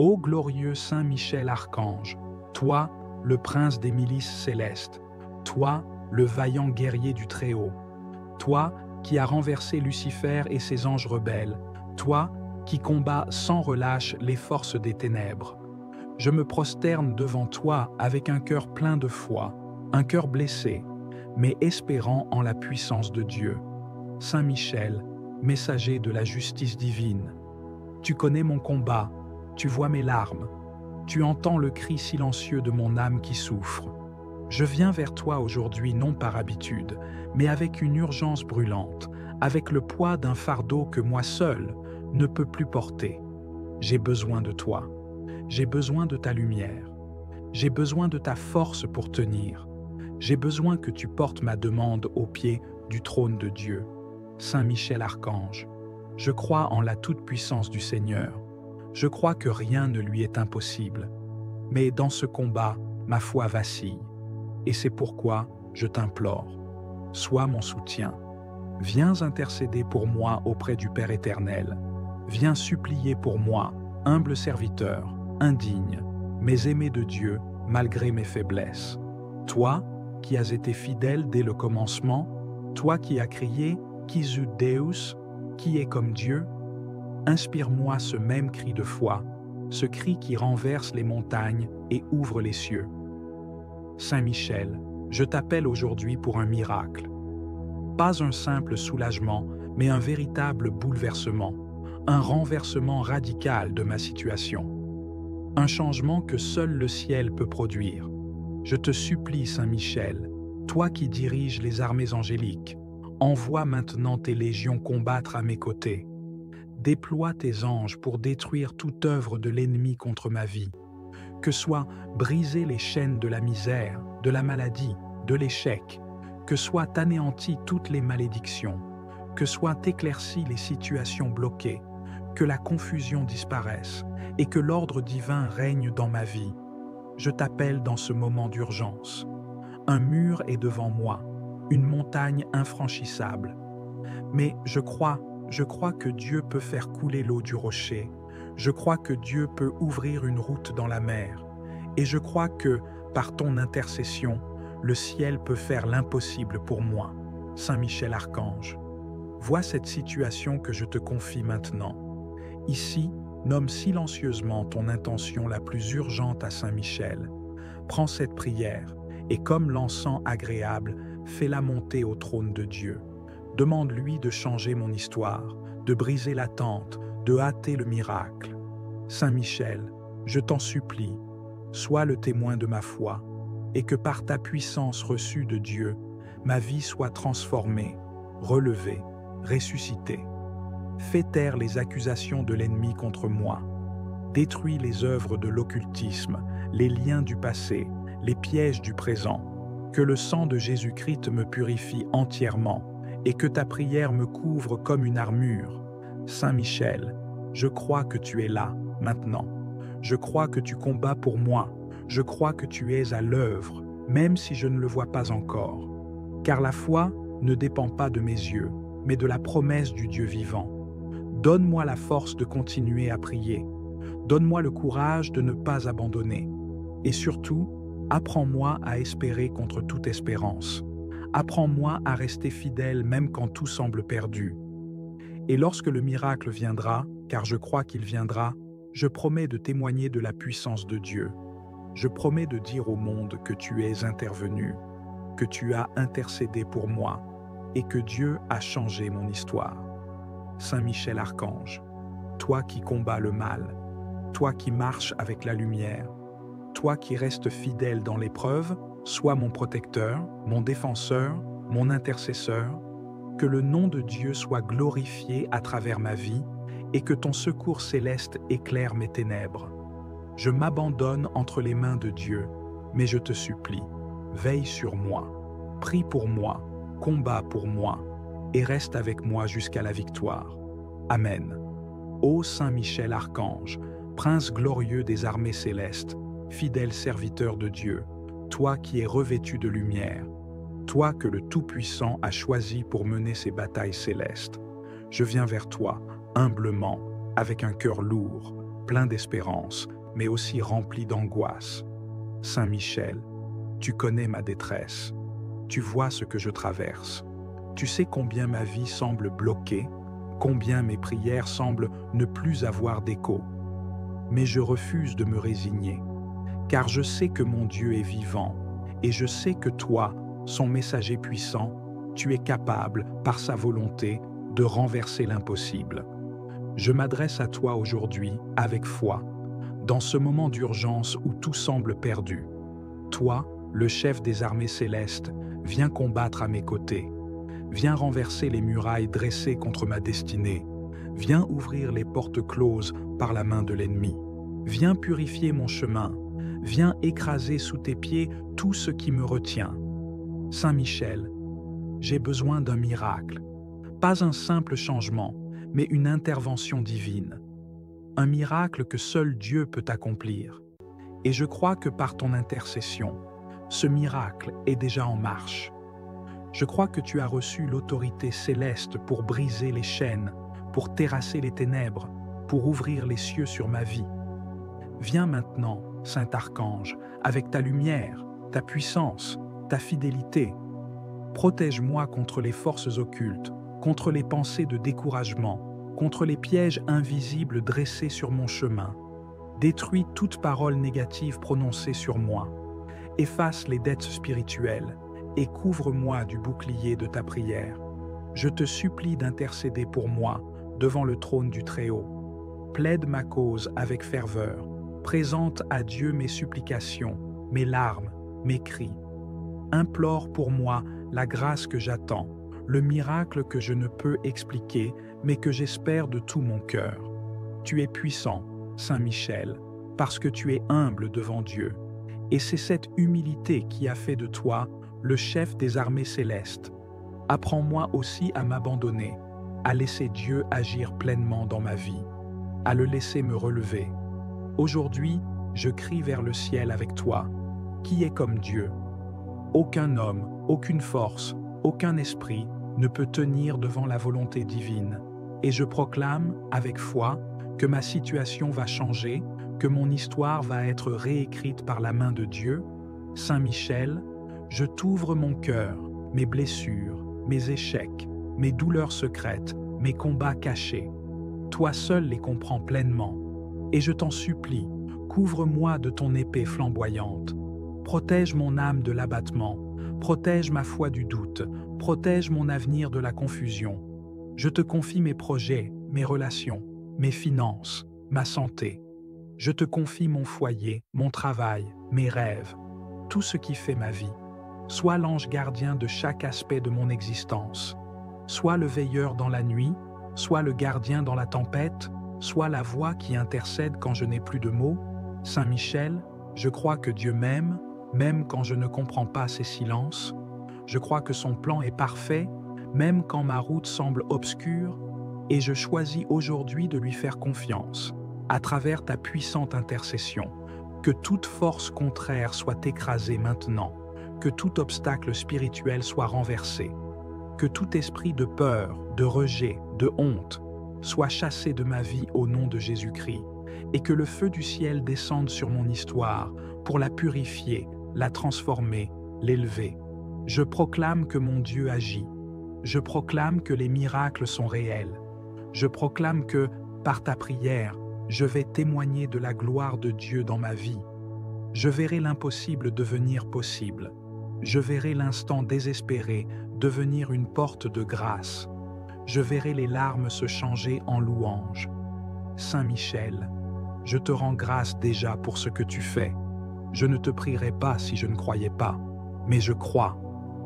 Ô glorieux Saint Michel Archange, toi, le prince des milices célestes, toi, le vaillant guerrier du Très-Haut, toi qui as renversé Lucifer et ses anges rebelles, toi qui combats sans relâche les forces des ténèbres, je me prosterne devant toi avec un cœur plein de foi, un cœur blessé, mais espérant en la puissance de Dieu. Saint Michel, messager de la justice divine, tu connais mon combat, tu vois mes larmes, tu entends le cri silencieux de mon âme qui souffre. Je viens vers toi aujourd'hui non par habitude, mais avec une urgence brûlante, avec le poids d'un fardeau que moi seul ne peux plus porter. J'ai besoin de toi, j'ai besoin de ta lumière, j'ai besoin de ta force pour tenir, j'ai besoin que tu portes ma demande au pied du trône de Dieu. Saint Michel Archange, je crois en la toute-puissance du Seigneur. Je crois que rien ne lui est impossible. Mais dans ce combat, ma foi vacille. Et c'est pourquoi je t'implore. Sois mon soutien. Viens intercéder pour moi auprès du Père éternel. Viens supplier pour moi, humble serviteur, indigne, mais aimé de Dieu malgré mes faiblesses. Toi, qui as été fidèle dès le commencement, toi qui as crié « Qui Deus » qui est comme Dieu, inspire-moi ce même cri de foi, ce cri qui renverse les montagnes et ouvre les cieux. Saint Michel, je t'appelle aujourd'hui pour un miracle. Pas un simple soulagement, mais un véritable bouleversement, un renversement radical de ma situation. Un changement que seul le ciel peut produire. Je te supplie, Saint Michel, toi qui diriges les armées angéliques, envoie maintenant tes légions combattre à mes côtés. Déploie tes anges pour détruire toute œuvre de l'ennemi contre ma vie. Que soient brisées les chaînes de la misère, de la maladie, de l'échec, que soient anéanties toutes les malédictions, que soient éclaircies les situations bloquées, que la confusion disparaisse et que l'ordre divin règne dans ma vie. Je t'appelle dans ce moment d'urgence. Un mur est devant moi, une montagne infranchissable. Mais je crois que Dieu peut faire couler l'eau du rocher. Je crois que Dieu peut ouvrir une route dans la mer. Et je crois que, par ton intercession, le ciel peut faire l'impossible pour moi. Saint Michel Archange, vois cette situation que je te confie maintenant. Ici, nomme silencieusement ton intention la plus urgente à Saint Michel. Prends cette prière et comme l'encens agréable, fais-la monter au trône de Dieu. Demande-lui de changer mon histoire, de briser l'attente, de hâter le miracle. Saint Michel, je t'en supplie, sois le témoin de ma foi, et que par ta puissance reçue de Dieu, ma vie soit transformée, relevée, ressuscitée. Fais taire les accusations de l'ennemi contre moi. Détruis les œuvres de l'occultisme, les liens du passé, les pièges du présent. Que le sang de Jésus-Christ me purifie entièrement et que ta prière me couvre comme une armure. Saint Michel, je crois que tu es là, maintenant. Je crois que tu combats pour moi. Je crois que tu es à l'œuvre, même si je ne le vois pas encore. Car la foi ne dépend pas de mes yeux, mais de la promesse du Dieu vivant. Donne-moi la force de continuer à prier. Donne-moi le courage de ne pas abandonner. Et surtout, apprends-moi à espérer contre toute espérance. Apprends-moi à rester fidèle même quand tout semble perdu. Et lorsque le miracle viendra, car je crois qu'il viendra, je promets de témoigner de la puissance de Dieu. Je promets de dire au monde que tu es intervenu, que tu as intercédé pour moi et que Dieu a changé mon histoire. Saint Michel Archange, toi qui combats le mal, toi qui marches avec la lumière, toi qui restes fidèle dans l'épreuve, sois mon protecteur, mon défenseur, mon intercesseur, que le nom de Dieu soit glorifié à travers ma vie et que ton secours céleste éclaire mes ténèbres. Je m'abandonne entre les mains de Dieu, mais je te supplie, veille sur moi, prie pour moi, combat pour moi, et reste avec moi jusqu'à la victoire. Amen. Ô Saint Michel Archange, prince glorieux des armées célestes, fidèle serviteur de Dieu, toi qui es revêtu de lumière, toi que le Tout-Puissant a choisi pour mener ces batailles célestes, je viens vers toi, humblement, avec un cœur lourd, plein d'espérance, mais aussi rempli d'angoisse. Saint Michel, tu connais ma détresse. Tu vois ce que je traverse. Tu sais combien ma vie semble bloquée, combien mes prières semblent ne plus avoir d'écho. Mais je refuse de me résigner, car je sais que mon Dieu est vivant, et je sais que toi, son messager puissant, tu es capable, par sa volonté, de renverser l'impossible. Je m'adresse à toi aujourd'hui avec foi, dans ce moment d'urgence où tout semble perdu. Toi, le chef des armées célestes, viens combattre à mes côtés. Viens renverser les murailles dressées contre ma destinée. Viens ouvrir les portes closes par la main de l'ennemi. Viens purifier mon chemin. Viens écraser sous tes pieds tout ce qui me retient. Saint Michel, j'ai besoin d'un miracle. Pas un simple changement, mais une intervention divine. Un miracle que seul Dieu peut accomplir. Et je crois que par ton intercession, ce miracle est déjà en marche. Je crois que tu as reçu l'autorité céleste pour briser les chaînes, pour terrasser les ténèbres, pour ouvrir les cieux sur ma vie. Viens maintenant, Saint Archange, avec ta lumière, ta puissance, ta fidélité. Protège-moi contre les forces occultes, contre les pensées de découragement, contre les pièges invisibles dressés sur mon chemin. Détruis toute parole négative prononcée sur moi. Efface les dettes spirituelles et couvre-moi du bouclier de ta prière. Je te supplie d'intercéder pour moi devant le trône du Très-Haut. Plaide ma cause avec ferveur. Présente à Dieu mes supplications, mes larmes, mes cris. Implore pour moi la grâce que j'attends, le miracle que je ne peux expliquer, mais que j'espère de tout mon cœur. Tu es puissant, Saint Michel, parce que tu es humble devant Dieu. Et c'est cette humilité qui a fait de toi le chef des armées célestes. Apprends-moi aussi à m'abandonner, à laisser Dieu agir pleinement dans ma vie, à le laisser me relever. Aujourd'hui, je crie vers le ciel avec toi. Qui est comme Dieu? Aucun homme, aucune force, aucun esprit ne peut tenir devant la volonté divine. Et je proclame, avec foi, que ma situation va changer, que mon histoire va être réécrite par la main de Dieu. Saint Michel, je t'ouvre mon cœur, mes blessures, mes échecs, mes douleurs secrètes, mes combats cachés. Toi seul les comprends pleinement. Et je t'en supplie, couvre-moi de ton épée flamboyante. Protège mon âme de l'abattement, protège ma foi du doute, protège mon avenir de la confusion. Je te confie mes projets, mes relations, mes finances, ma santé. Je te confie mon foyer, mon travail, mes rêves, tout ce qui fait ma vie. Sois l'ange gardien de chaque aspect de mon existence. Sois le veilleur dans la nuit, sois le gardien dans la tempête, sois la voix qui intercède quand je n'ai plus de mots. Saint Michel, je crois que Dieu m'aime, même quand je ne comprends pas ses silences. Je crois que son plan est parfait, même quand ma route semble obscure, et je choisis aujourd'hui de lui faire confiance, à travers ta puissante intercession. Que toute force contraire soit écrasée maintenant, que tout obstacle spirituel soit renversé, que tout esprit de peur, de rejet, de honte soit chassé de ma vie au nom de Jésus-Christ, et que le feu du ciel descende sur mon histoire pour la purifier, la transformer, l'élever. Je proclame que mon Dieu agit. Je proclame que les miracles sont réels. Je proclame que, par ta prière, je vais témoigner de la gloire de Dieu dans ma vie. Je verrai l'impossible devenir possible. Je verrai l'instant désespéré devenir une porte de grâce. Je verrai les larmes se changer en louanges. Saint Michel, je te rends grâce déjà pour ce que tu fais. Je ne te prierai pas si je ne croyais pas, mais je crois,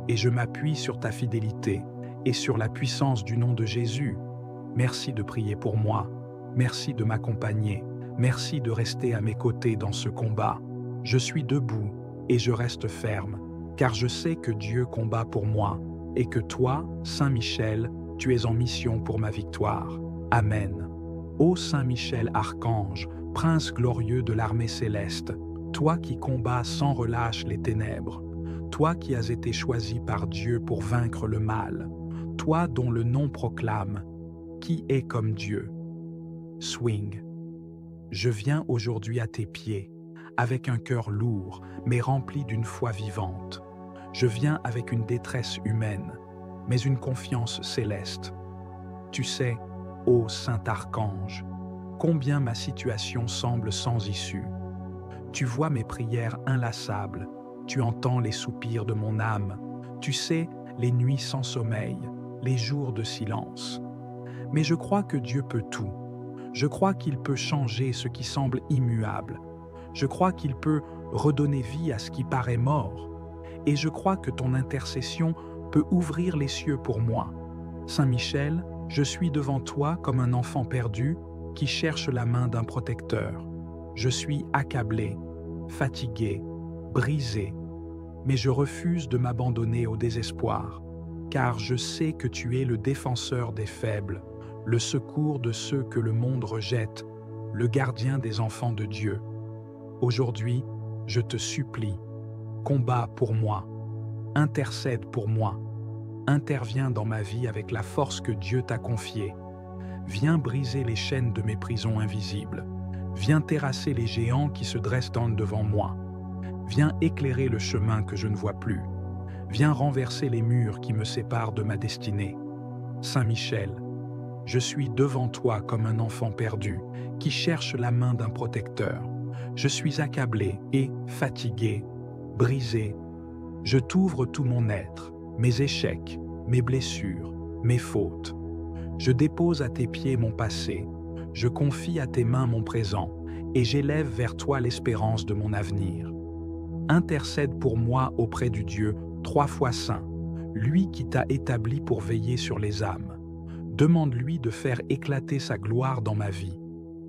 et je m'appuie sur ta fidélité et sur la puissance du nom de Jésus. Merci de prier pour moi, merci de m'accompagner, merci de rester à mes côtés dans ce combat. Je suis debout et je reste ferme, car je sais que Dieu combat pour moi, et que toi, Saint Michel, tu es en mission pour ma victoire. Amen. Ô Saint Michel Archange, Prince glorieux de l'armée céleste, toi qui combats sans relâche les ténèbres, toi qui as été choisi par Dieu pour vaincre le mal, toi dont le nom proclame « Qui est comme Dieu ?» Swing. Je viens aujourd'hui à tes pieds, avec un cœur lourd, mais rempli d'une foi vivante. Je viens avec une détresse humaine, mais une confiance céleste. Tu sais, ô Saint Archange, combien ma situation semble sans issue. Tu vois mes prières inlassables, tu entends les soupirs de mon âme, tu sais les nuits sans sommeil, les jours de silence. Mais je crois que Dieu peut tout. Je crois qu'il peut changer ce qui semble immuable. Je crois qu'il peut redonner vie à ce qui paraît mort. Et je crois que ton intercession peut ouvrir les cieux pour moi. Saint Michel, je suis devant toi comme un enfant perdu qui cherche la main d'un protecteur. Je suis accablé, fatigué, brisé, mais je refuse de m'abandonner au désespoir, car je sais que tu es le défenseur des faibles, le secours de ceux que le monde rejette, le gardien des enfants de Dieu. Aujourd'hui, je te supplie, combat pour moi, intercède pour moi, interviens dans ma vie avec la force que Dieu t'a confiée. Viens briser les chaînes de mes prisons invisibles. Viens terrasser les géants qui se dressent devant moi. Viens éclairer le chemin que je ne vois plus. Viens renverser les murs qui me séparent de ma destinée. Saint Michel, je suis devant toi comme un enfant perdu qui cherche la main d'un protecteur. Je suis accablé et fatigué, brisé. Je t'ouvre tout mon être, mes échecs, mes blessures, mes fautes. Je dépose à tes pieds mon passé, je confie à tes mains mon présent, et j'élève vers toi l'espérance de mon avenir. Intercède pour moi auprès du Dieu 3 fois saint, lui qui t'a établi pour veiller sur les âmes. Demande-lui de faire éclater sa gloire dans ma vie.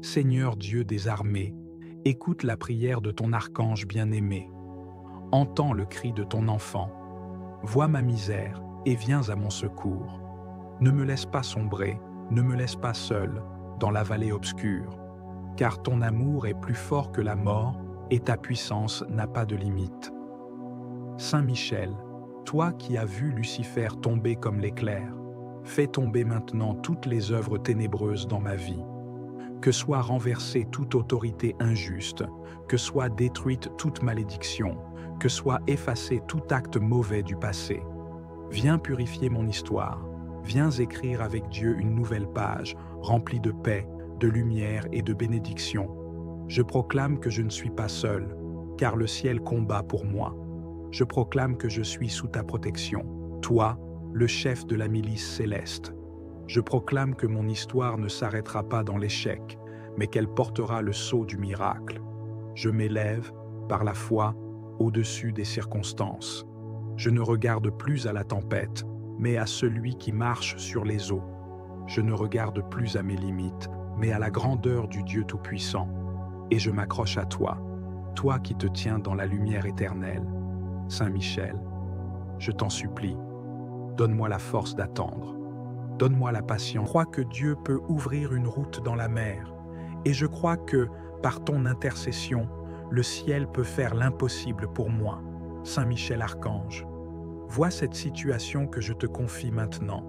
Seigneur Dieu des armées, écoute la prière de ton archange bien-aimé. Entends le cri de ton enfant. Vois ma misère et viens à mon secours. Ne me laisse pas sombrer, ne me laisse pas seul dans la vallée obscure, car ton amour est plus fort que la mort et ta puissance n'a pas de limite. Saint Michel, toi qui as vu Lucifer tomber comme l'éclair, fais tomber maintenant toutes les œuvres ténébreuses dans ma vie. Que soit renversée toute autorité injuste, que soit détruite toute malédiction, que soit effacé tout acte mauvais du passé. Viens purifier mon histoire, viens écrire avec Dieu une nouvelle page, remplie de paix, de lumière et de bénédiction. Je proclame que je ne suis pas seul, car le ciel combat pour moi. Je proclame que je suis sous ta protection, toi, le chef de la milice céleste. Je proclame que mon histoire ne s'arrêtera pas dans l'échec, mais qu'elle portera le sceau du miracle. Je m'élève, par la foi, au-dessus des circonstances. Je ne regarde plus à la tempête, mais à celui qui marche sur les eaux. Je ne regarde plus à mes limites, mais à la grandeur du Dieu Tout-Puissant. Et je m'accroche à toi, toi qui te tiens dans la lumière éternelle. Saint Michel, je t'en supplie, donne-moi la force d'attendre. Donne-moi la patience. Je crois que Dieu peut ouvrir une route dans la mer, et je crois que, par ton intercession, le ciel peut faire l'impossible pour moi. Saint Michel Archange, vois cette situation que je te confie maintenant.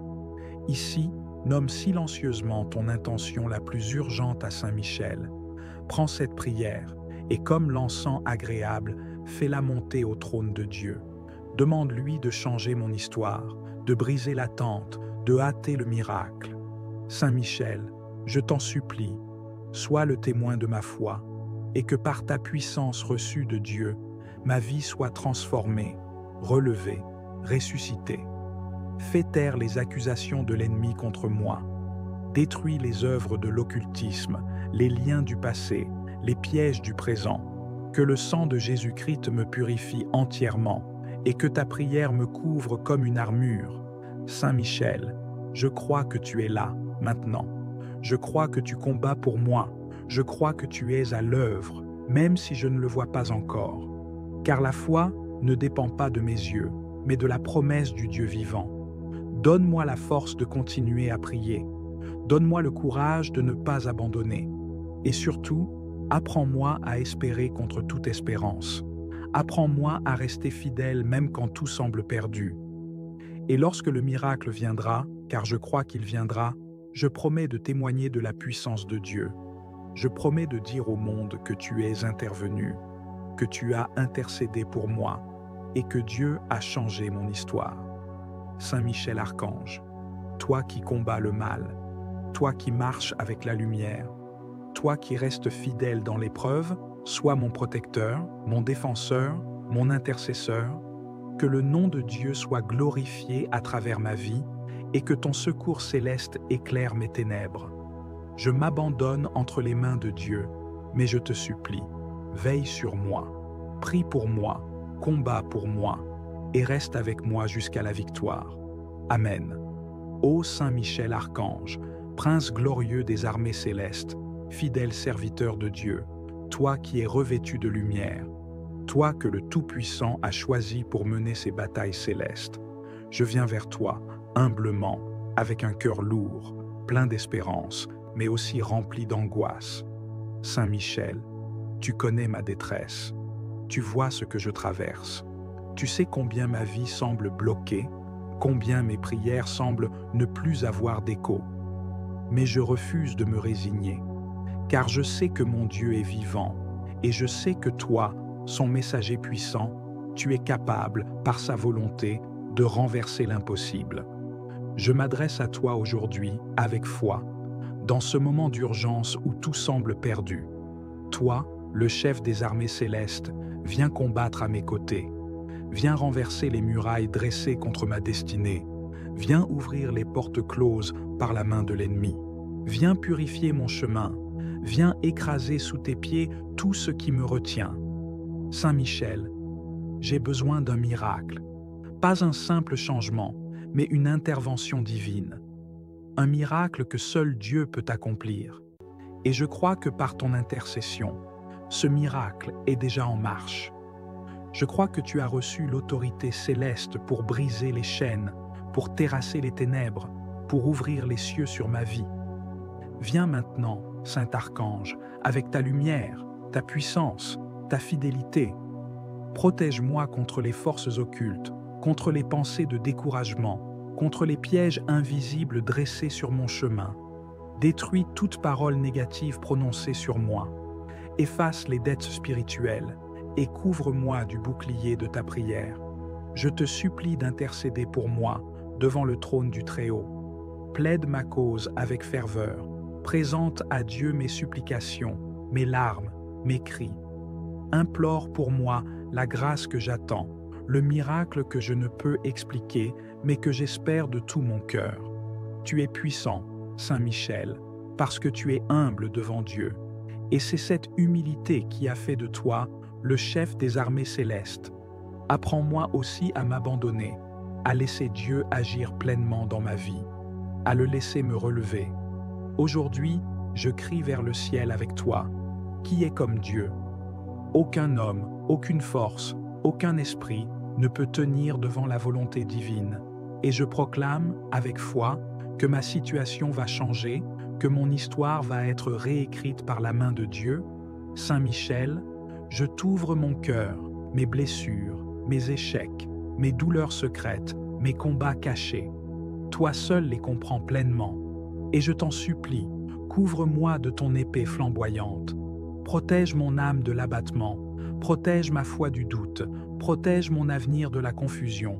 Ici, nomme silencieusement ton intention la plus urgente à Saint Michel. Prends cette prière, et comme l'encens agréable, fais-la monter au trône de Dieu. Demande-lui de changer mon histoire, de briser l'attente, de hâter le miracle. Saint Michel, je t'en supplie, sois le témoin de ma foi, et que par ta puissance reçue de Dieu, ma vie soit transformée, relevée, ressuscitée. Fais taire les accusations de l'ennemi contre moi. Détruis les œuvres de l'occultisme, les liens du passé, les pièges du présent. Que le sang de Jésus-Christ me purifie entièrement et que ta prière me couvre comme une armure. Saint Michel, je crois que tu es là, maintenant. Je crois que tu combats pour moi. Je crois que tu es à l'œuvre, même si je ne le vois pas encore. Car la foi ne dépend pas de mes yeux, mais de la promesse du Dieu vivant. Donne-moi la force de continuer à prier. Donne-moi le courage de ne pas abandonner. Et surtout, apprends-moi à espérer contre toute espérance. Apprends-moi à rester fidèle même quand tout semble perdu. Et lorsque le miracle viendra, car je crois qu'il viendra, je promets de témoigner de la puissance de Dieu. Je promets de dire au monde que tu es intervenu, que tu as intercédé pour moi et que Dieu a changé mon histoire. Saint Michel Archange, toi qui combats le mal, toi qui marches avec la lumière, toi qui restes fidèle dans l'épreuve, sois mon protecteur, mon défenseur, mon intercesseur, que le nom de Dieu soit glorifié à travers ma vie et que ton secours céleste éclaire mes ténèbres. Je m'abandonne entre les mains de Dieu, mais je te supplie, veille sur moi, prie pour moi, combat pour moi, et reste avec moi jusqu'à la victoire. Amen. Ô Saint Michel Archange, prince glorieux des armées célestes, fidèle serviteur de Dieu, toi qui es revêtu de lumière, toi que le Tout-Puissant a choisi pour mener ces batailles célestes, je viens vers toi, humblement, avec un cœur lourd, plein d'espérance, mais aussi rempli d'angoisse. Saint Michel, tu connais ma détresse, tu vois ce que je traverse, tu sais combien ma vie semble bloquée, combien mes prières semblent ne plus avoir d'écho. Mais je refuse de me résigner, car je sais que mon Dieu est vivant, et je sais que toi, son messager puissant, tu es capable, par sa volonté, de renverser l'impossible. Je m'adresse à toi aujourd'hui avec foi, dans ce moment d'urgence où tout semble perdu. Toi, le chef des armées célestes, viens combattre à mes côtés. Viens renverser les murailles dressées contre ma destinée. Viens ouvrir les portes closes par la main de l'ennemi. Viens purifier mon chemin. Viens écraser sous tes pieds tout ce qui me retient. Saint Michel, j'ai besoin d'un miracle. Pas un simple changement, mais une intervention divine. Un miracle que seul Dieu peut accomplir. Et je crois que par ton intercession, ce miracle est déjà en marche. Je crois que tu as reçu l'autorité céleste pour briser les chaînes, pour terrasser les ténèbres, pour ouvrir les cieux sur ma vie. Viens maintenant, Saint Archange, avec ta lumière, ta puissance, ta fidélité. Protège-moi contre les forces occultes, contre les pensées de découragement, contre les pièges invisibles dressés sur mon chemin. Détruis toute parole négative prononcée sur moi. Efface les dettes spirituelles et couvre-moi du bouclier de ta prière. Je te supplie d'intercéder pour moi devant le trône du Très-Haut. Plaide ma cause avec ferveur. Présente à Dieu mes supplications, mes larmes, mes cris. Implore pour moi la grâce que j'attends, le miracle que je ne peux expliquer, mais que j'espère de tout mon cœur. Tu es puissant, Saint Michel, parce que tu es humble devant Dieu. Et c'est cette humilité qui a fait de toi le chef des armées célestes. Apprends-moi aussi à m'abandonner, à laisser Dieu agir pleinement dans ma vie, à le laisser me relever. Aujourd'hui, je crie vers le ciel avec toi. Qui est comme Dieu? Aucun homme, aucune force, aucun esprit ne peut tenir devant la volonté divine. Et je proclame, avec foi, que ma situation va changer, que mon histoire va être réécrite par la main de Dieu. Saint Michel, je t'ouvre mon cœur, mes blessures, mes échecs, mes douleurs secrètes, mes combats cachés. Toi seul les comprends pleinement. Et je t'en supplie, couvre-moi de ton épée flamboyante. Protège mon âme de l'abattement, protège ma foi du doute, protège mon avenir de la confusion.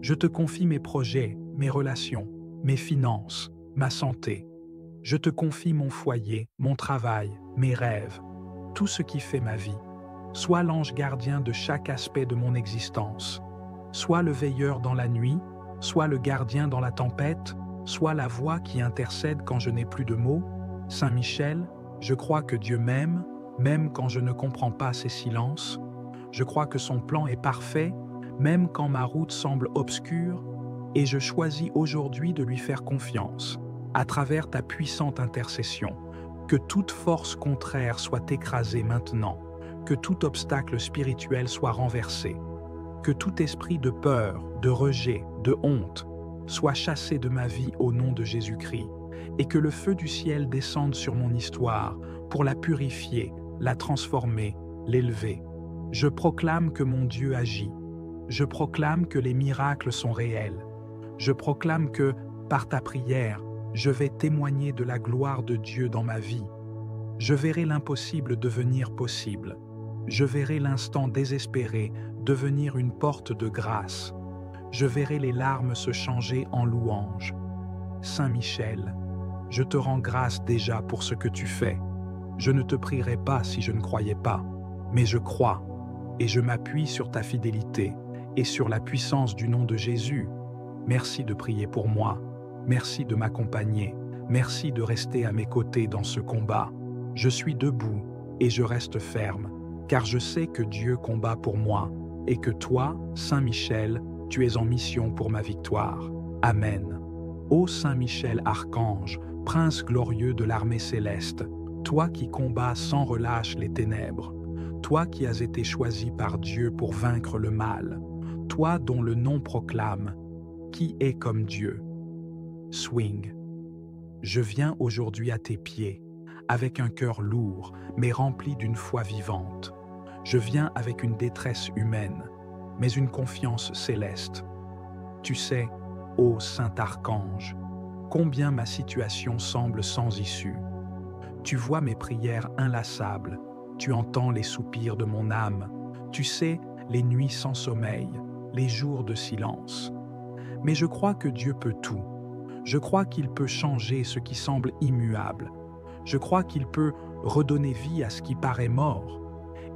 Je te confie mes projets, mes relations, mes finances, ma santé. Je te confie mon foyer, mon travail, mes rêves, tout ce qui fait ma vie. Sois l'ange gardien de chaque aspect de mon existence. Sois le veilleur dans la nuit, sois le gardien dans la tempête, sois la voix qui intercède quand je n'ai plus de mots. Saint Michel, je crois que Dieu m'aime, même quand je ne comprends pas ses silences. Je crois que son plan est parfait, même quand ma route semble obscure, et je choisis aujourd'hui de lui faire confiance, à travers ta puissante intercession. Que toute force contraire soit écrasée maintenant, que tout obstacle spirituel soit renversé, que tout esprit de peur, de rejet, de honte soit chassé de ma vie au nom de Jésus-Christ, et que le feu du ciel descende sur mon histoire pour la purifier, la transformer, l'élever. Je proclame que mon Dieu agit. Je proclame que les miracles sont réels. Je proclame que, par ta prière, je vais témoigner de la gloire de Dieu dans ma vie. Je verrai l'impossible devenir possible. Je verrai l'instant désespéré devenir une porte de grâce. Je verrai les larmes se changer en louanges. Saint Michel, je te rends grâce déjà pour ce que tu fais. Je ne te prierai pas si je ne croyais pas, mais je crois, et je m'appuie sur ta fidélité et sur la puissance du nom de Jésus. Merci de prier pour moi, merci de m'accompagner, merci de rester à mes côtés dans ce combat. Je suis debout et je reste ferme, car je sais que Dieu combat pour moi et que toi, Saint Michel, tu es en mission pour ma victoire. Amen. Ô Saint Michel Archange, Prince glorieux de l'armée céleste, toi qui combats sans relâche les ténèbres, toi qui as été choisi par Dieu pour vaincre le mal, toi dont le nom proclame « Qui est comme Dieu ?» Swing. Je viens aujourd'hui à tes pieds, avec un cœur lourd, mais rempli d'une foi vivante. Je viens avec une détresse humaine, mais une confiance céleste. Tu sais, ô Saint Archange, combien ma situation semble sans issue. Tu vois mes prières inlassables, tu entends les soupirs de mon âme, tu sais les nuits sans sommeil, les jours de silence. Mais je crois que Dieu peut tout. Je crois qu'il peut changer ce qui semble immuable. Je crois qu'il peut redonner vie à ce qui paraît mort.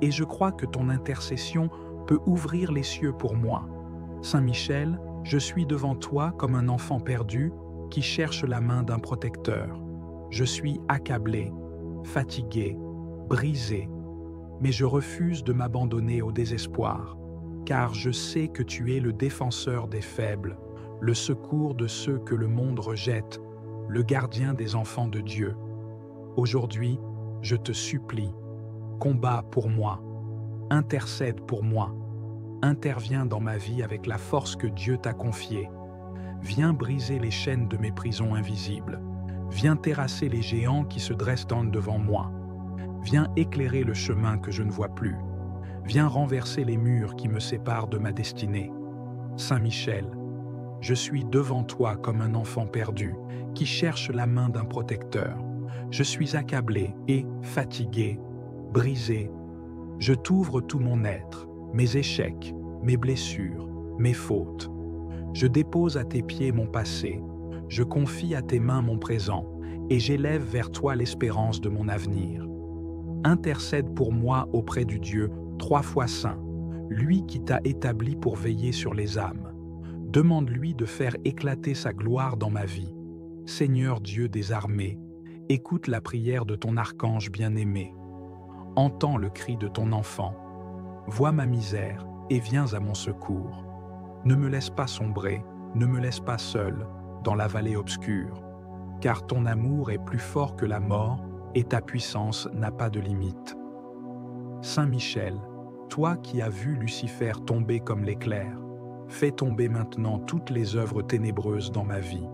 Et je crois que ton intercession peut ouvrir les cieux pour moi. Saint Michel, je suis devant toi comme un enfant perdu qui cherche la main d'un protecteur. Je suis accablé, fatigué, brisé, mais je refuse de m'abandonner au désespoir, car je sais que tu es le défenseur des faibles, le secours de ceux que le monde rejette, le gardien des enfants de Dieu. Aujourd'hui, je te supplie, combat pour moi, intercède pour moi, interviens dans ma vie avec la force que Dieu t'a confiée. Viens briser les chaînes de mes prisons invisibles. Viens terrasser les géants qui se dressent devant moi. Viens éclairer le chemin que je ne vois plus. Viens renverser les murs qui me séparent de ma destinée. Saint Michel, je suis devant toi comme un enfant perdu qui cherche la main d'un protecteur. Je suis accablé et fatigué, brisé. Je t'ouvre tout mon être, mes échecs, mes blessures, mes fautes. Je dépose à tes pieds mon passé, je confie à tes mains mon présent, et j'élève vers toi l'espérance de mon avenir. Intercède pour moi auprès du Dieu 3 fois saint, lui qui t'a établi pour veiller sur les âmes. Demande-lui de faire éclater sa gloire dans ma vie. Seigneur Dieu des armées, écoute la prière de ton archange bien-aimé. Entends le cri de ton enfant. Vois ma misère et viens à mon secours. Ne me laisse pas sombrer, ne me laisse pas seul dans la vallée obscure, car ton amour est plus fort que la mort et ta puissance n'a pas de limite. Saint Michel, toi qui as vu Lucifer tomber comme l'éclair, fais tomber maintenant toutes les œuvres ténébreuses dans ma vie.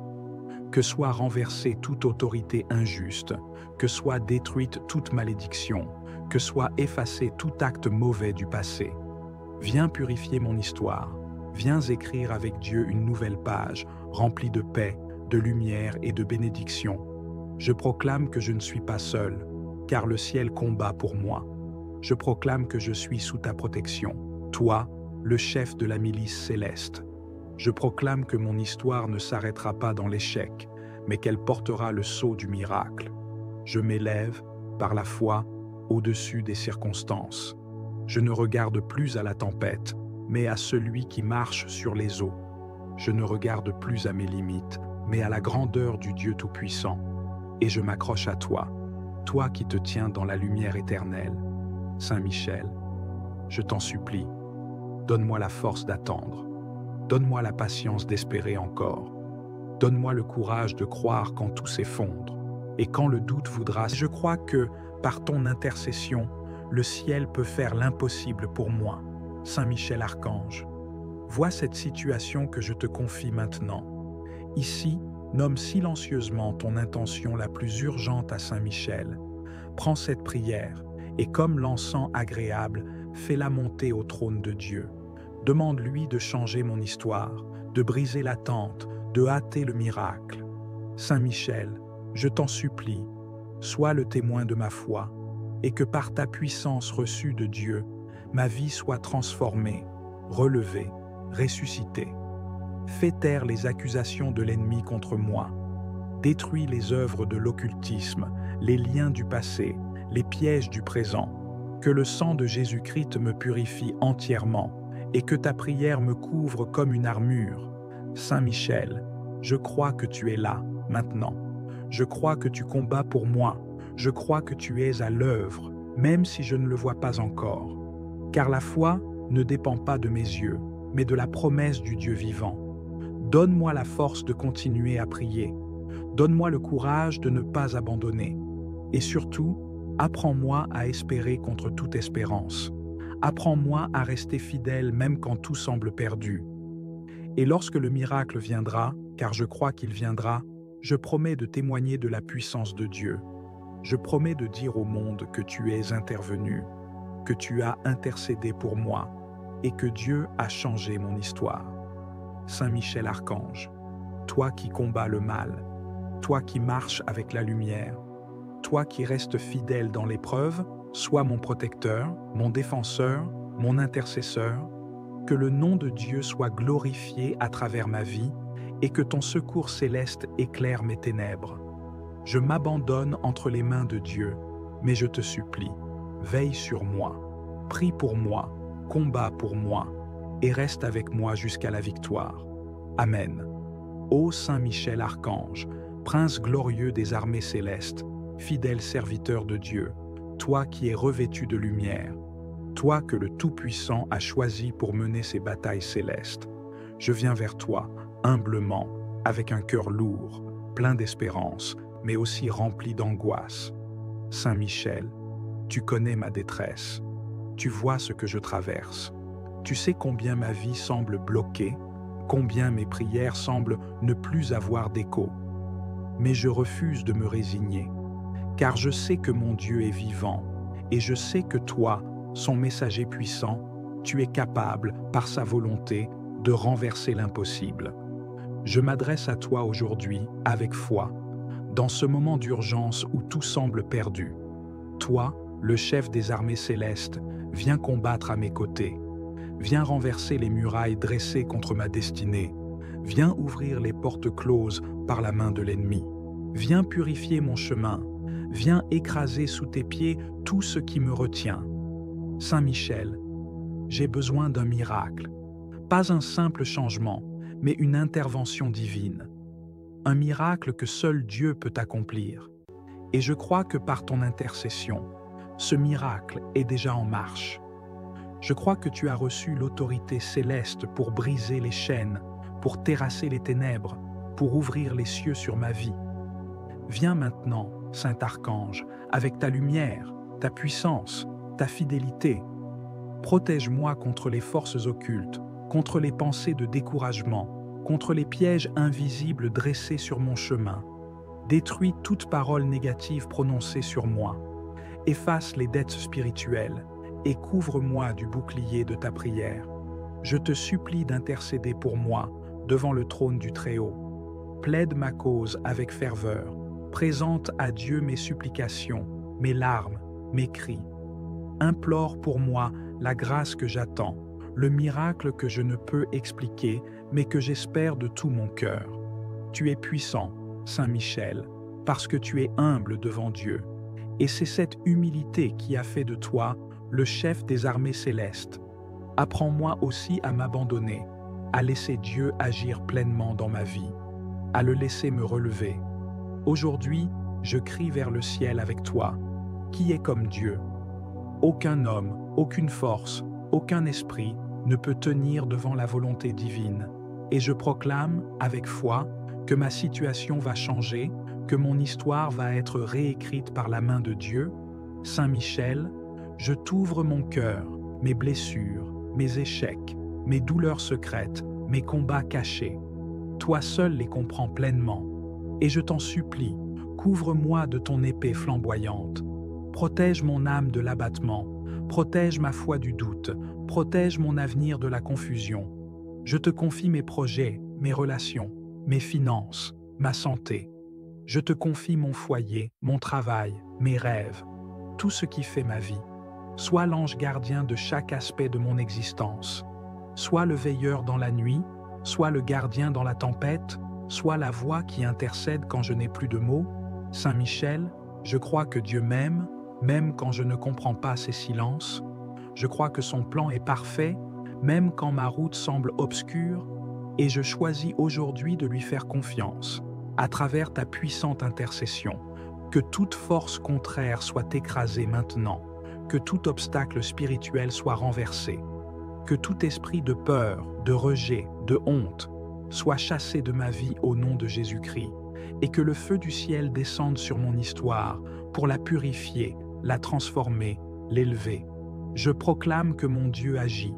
Que soit renversée toute autorité injuste, que soit détruite toute malédiction, que soit effacé tout acte mauvais du passé. Viens purifier mon histoire, viens écrire avec Dieu une nouvelle page, remplie de paix, de lumière et de bénédiction. Je proclame que je ne suis pas seul, car le ciel combat pour moi. Je proclame que je suis sous ta protection, toi, le chef de la milice céleste. Je proclame que mon histoire ne s'arrêtera pas dans l'échec, mais qu'elle portera le sceau du miracle. Je m'élève, par la foi, au-dessus des circonstances. Je ne regarde plus à la tempête, mais à celui qui marche sur les eaux. Je ne regarde plus à mes limites, mais à la grandeur du Dieu Tout-Puissant. Et je m'accroche à toi, toi qui te tiens dans la lumière éternelle. Saint Michel, je t'en supplie, donne-moi la force d'attendre. Donne-moi la patience d'espérer encore. Donne-moi le courage de croire quand tout s'effondre. Et quand le doute voudra, je crois que, par ton intercession, le ciel peut faire l'impossible pour moi. Saint Michel Archange, vois cette situation que je te confie maintenant. Ici, nomme silencieusement ton intention la plus urgente à Saint Michel. Prends cette prière et comme l'encens agréable, fais-la monter au trône de Dieu. Demande-lui de changer mon histoire, de briser l'attente, de hâter le miracle. Saint Michel, je t'en supplie, sois le témoin de ma foi, et que par ta puissance reçue de Dieu, ma vie soit transformée, relevée, ressuscitée. Fais taire les accusations de l'ennemi contre moi. Détruis les œuvres de l'occultisme, les liens du passé, les pièges du présent. Que le sang de Jésus-Christ me purifie entièrement et que ta prière me couvre comme une armure. Saint Michel, je crois que tu es là, maintenant. Je crois que tu combats pour moi. Je crois que tu es à l'œuvre, même si je ne le vois pas encore. Car la foi ne dépend pas de mes yeux, mais de la promesse du Dieu vivant. Donne-moi la force de continuer à prier. Donne-moi le courage de ne pas abandonner. Et surtout, apprends-moi à espérer contre toute espérance. Apprends-moi à rester fidèle même quand tout semble perdu. Et lorsque le miracle viendra, car je crois qu'il viendra, je promets de témoigner de la puissance de Dieu. Je promets de dire au monde que tu es intervenu, que tu as intercédé pour moi et que Dieu a changé mon histoire. Saint Michel Archange, toi qui combats le mal, toi qui marches avec la lumière, toi qui restes fidèle dans l'épreuve, sois mon protecteur, mon défenseur, mon intercesseur, que le nom de Dieu soit glorifié à travers ma vie et que ton secours céleste éclaire mes ténèbres. Je m'abandonne entre les mains de Dieu, mais je te supplie, veille sur moi, prie pour moi, combat pour moi, et reste avec moi jusqu'à la victoire. Amen. Ô Saint Michel Archange, prince glorieux des armées célestes, fidèle serviteur de Dieu, toi qui es revêtu de lumière, toi que le Tout-Puissant a choisi pour mener ses batailles célestes, je viens vers toi, humblement, avec un cœur lourd, plein d'espérance, mais aussi rempli d'angoisse. Saint Michel, tu connais ma détresse, tu vois ce que je traverse, tu sais combien ma vie semble bloquée, combien mes prières semblent ne plus avoir d'écho. Mais je refuse de me résigner, car je sais que mon Dieu est vivant, et je sais que toi, son messager puissant, tu es capable, par sa volonté, de renverser l'impossible. Je m'adresse à toi aujourd'hui avec foi, dans ce moment d'urgence où tout semble perdu. Toi, le chef des armées célestes, viens combattre à mes côtés. Viens renverser les murailles dressées contre ma destinée. Viens ouvrir les portes closes par la main de l'ennemi. Viens purifier mon chemin. Viens écraser sous tes pieds tout ce qui me retient. Saint Michel, j'ai besoin d'un miracle. Pas un simple changement, mais une intervention divine. Un miracle que seul Dieu peut accomplir. Et je crois que par ton intercession, ce miracle est déjà en marche. Je crois que tu as reçu l'autorité céleste pour briser les chaînes, pour terrasser les ténèbres, pour ouvrir les cieux sur ma vie. Viens maintenant, Saint Archange, avec ta lumière, ta puissance, ta fidélité. Protège-moi contre les forces occultes, contre les pensées de découragement, contre les pièges invisibles dressés sur mon chemin. Détruis toute parole négative prononcée sur moi. Efface les dettes spirituelles et couvre-moi du bouclier de ta prière. Je te supplie d'intercéder pour moi devant le trône du Très-Haut. Plaide ma cause avec ferveur. Présente à Dieu mes supplications, mes larmes, mes cris. Implore pour moi la grâce que j'attends, le miracle que je ne peux expliquer, mais que j'espère de tout mon cœur. Tu es puissant, Saint Michel, parce que tu es humble devant Dieu. Et c'est cette humilité qui a fait de toi le chef des armées célestes. Apprends-moi aussi à m'abandonner, à laisser Dieu agir pleinement dans ma vie, à le laisser me relever. Aujourd'hui, je crie vers le ciel avec toi. Qui est comme Dieu? Aucun homme, aucune force, aucun esprit ne peut tenir devant la volonté divine. Et je proclame, avec foi, que ma situation va changer, que mon histoire va être réécrite par la main de Dieu. Saint Michel, je t'ouvre mon cœur, mes blessures, mes échecs, mes douleurs secrètes, mes combats cachés. Toi seul les comprends pleinement. Et je t'en supplie, couvre-moi de ton épée flamboyante. Protège mon âme de l'abattement, protège ma foi du doute, protège mon avenir de la confusion. Je te confie mes projets, mes relations, mes finances, ma santé. Je te confie mon foyer, mon travail, mes rêves, tout ce qui fait ma vie. Sois l'ange gardien de chaque aspect de mon existence. Sois le veilleur dans la nuit, sois le gardien dans la tempête, sois la voix qui intercède quand je n'ai plus de mots. Saint Michel, je crois que Dieu m'aime, même quand je ne comprends pas ses silences. Je crois que son plan est parfait, même quand ma route semble obscure, et je choisis aujourd'hui de lui faire confiance, à travers ta puissante intercession. Que toute force contraire soit écrasée maintenant, que tout obstacle spirituel soit renversé, que tout esprit de peur, de rejet, de honte soit chassé de ma vie au nom de Jésus-Christ, et que le feu du ciel descende sur mon histoire pour la purifier, la transformer, l'élever. Je proclame que mon Dieu agit.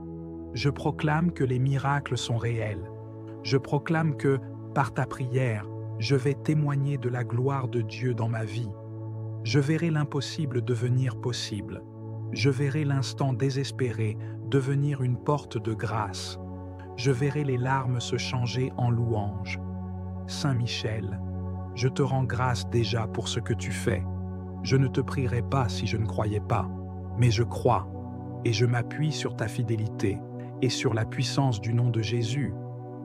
Je proclame que les miracles sont réels. Je proclame que, par ta prière, je vais témoigner de la gloire de Dieu dans ma vie. Je verrai l'impossible devenir possible. Je verrai l'instant désespéré devenir une porte de grâce. Je verrai les larmes se changer en louanges. Saint Michel, je te rends grâce déjà pour ce que tu fais. Je ne te prierai pas si je ne croyais pas, mais je crois, et je m'appuie sur ta fidélité et sur la puissance du nom de Jésus.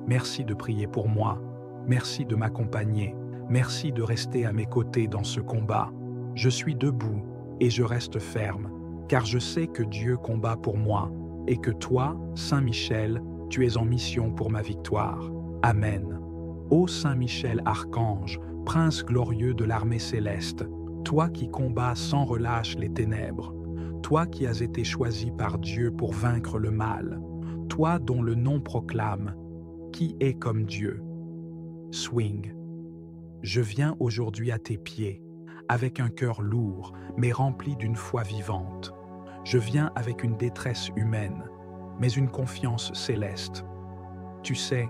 Merci de prier pour moi, merci de m'accompagner, merci de rester à mes côtés dans ce combat. Je suis debout et je reste ferme, car je sais que Dieu combat pour moi, et que toi, Saint Michel, tu es en mission pour ma victoire. Amen. Ô Saint Michel Archange, Prince glorieux de l'armée céleste, toi qui combats sans relâche les ténèbres, toi qui as été choisi par Dieu pour vaincre le mal, toi dont le nom proclame « Qui est comme Dieu ?» Swing. Je viens aujourd'hui à tes pieds, avec un cœur lourd, mais rempli d'une foi vivante. Je viens avec une détresse humaine, mais une confiance céleste. Tu sais,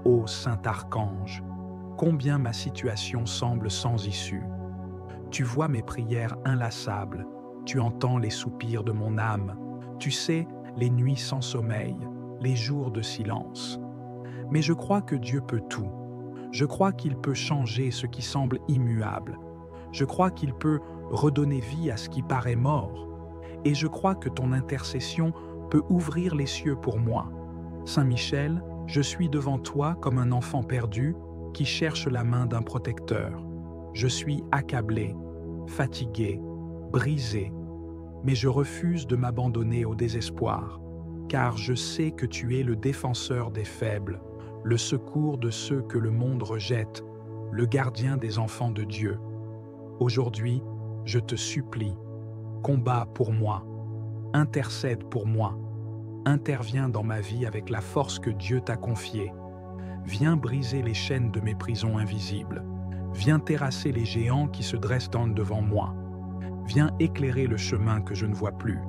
ô Saint Archange, combien ma situation semble sans issue. Tu vois mes prières inlassables, tu entends les soupirs de mon âme, tu sais les nuits sans sommeil, les jours de silence. Mais je crois que Dieu peut tout. Je crois qu'il peut changer ce qui semble immuable. Je crois qu'il peut redonner vie à ce qui paraît mort. Et je crois que ton intercession peut ouvrir les cieux pour moi. Saint Michel, je suis devant toi comme un enfant perdu qui cherche la main d'un protecteur. Je suis accablé, fatigué, brisé, mais je refuse de m'abandonner au désespoir, car je sais que tu es le défenseur des faibles, le secours de ceux que le monde rejette, le gardien des enfants de Dieu. Aujourd'hui, je te supplie, combat pour moi, intercède pour moi, interviens dans ma vie avec la force que Dieu t'a confiée. Viens briser les chaînes de mes prisons invisibles. Viens terrasser les géants qui se dressent devant moi. Viens éclairer le chemin que je ne vois plus.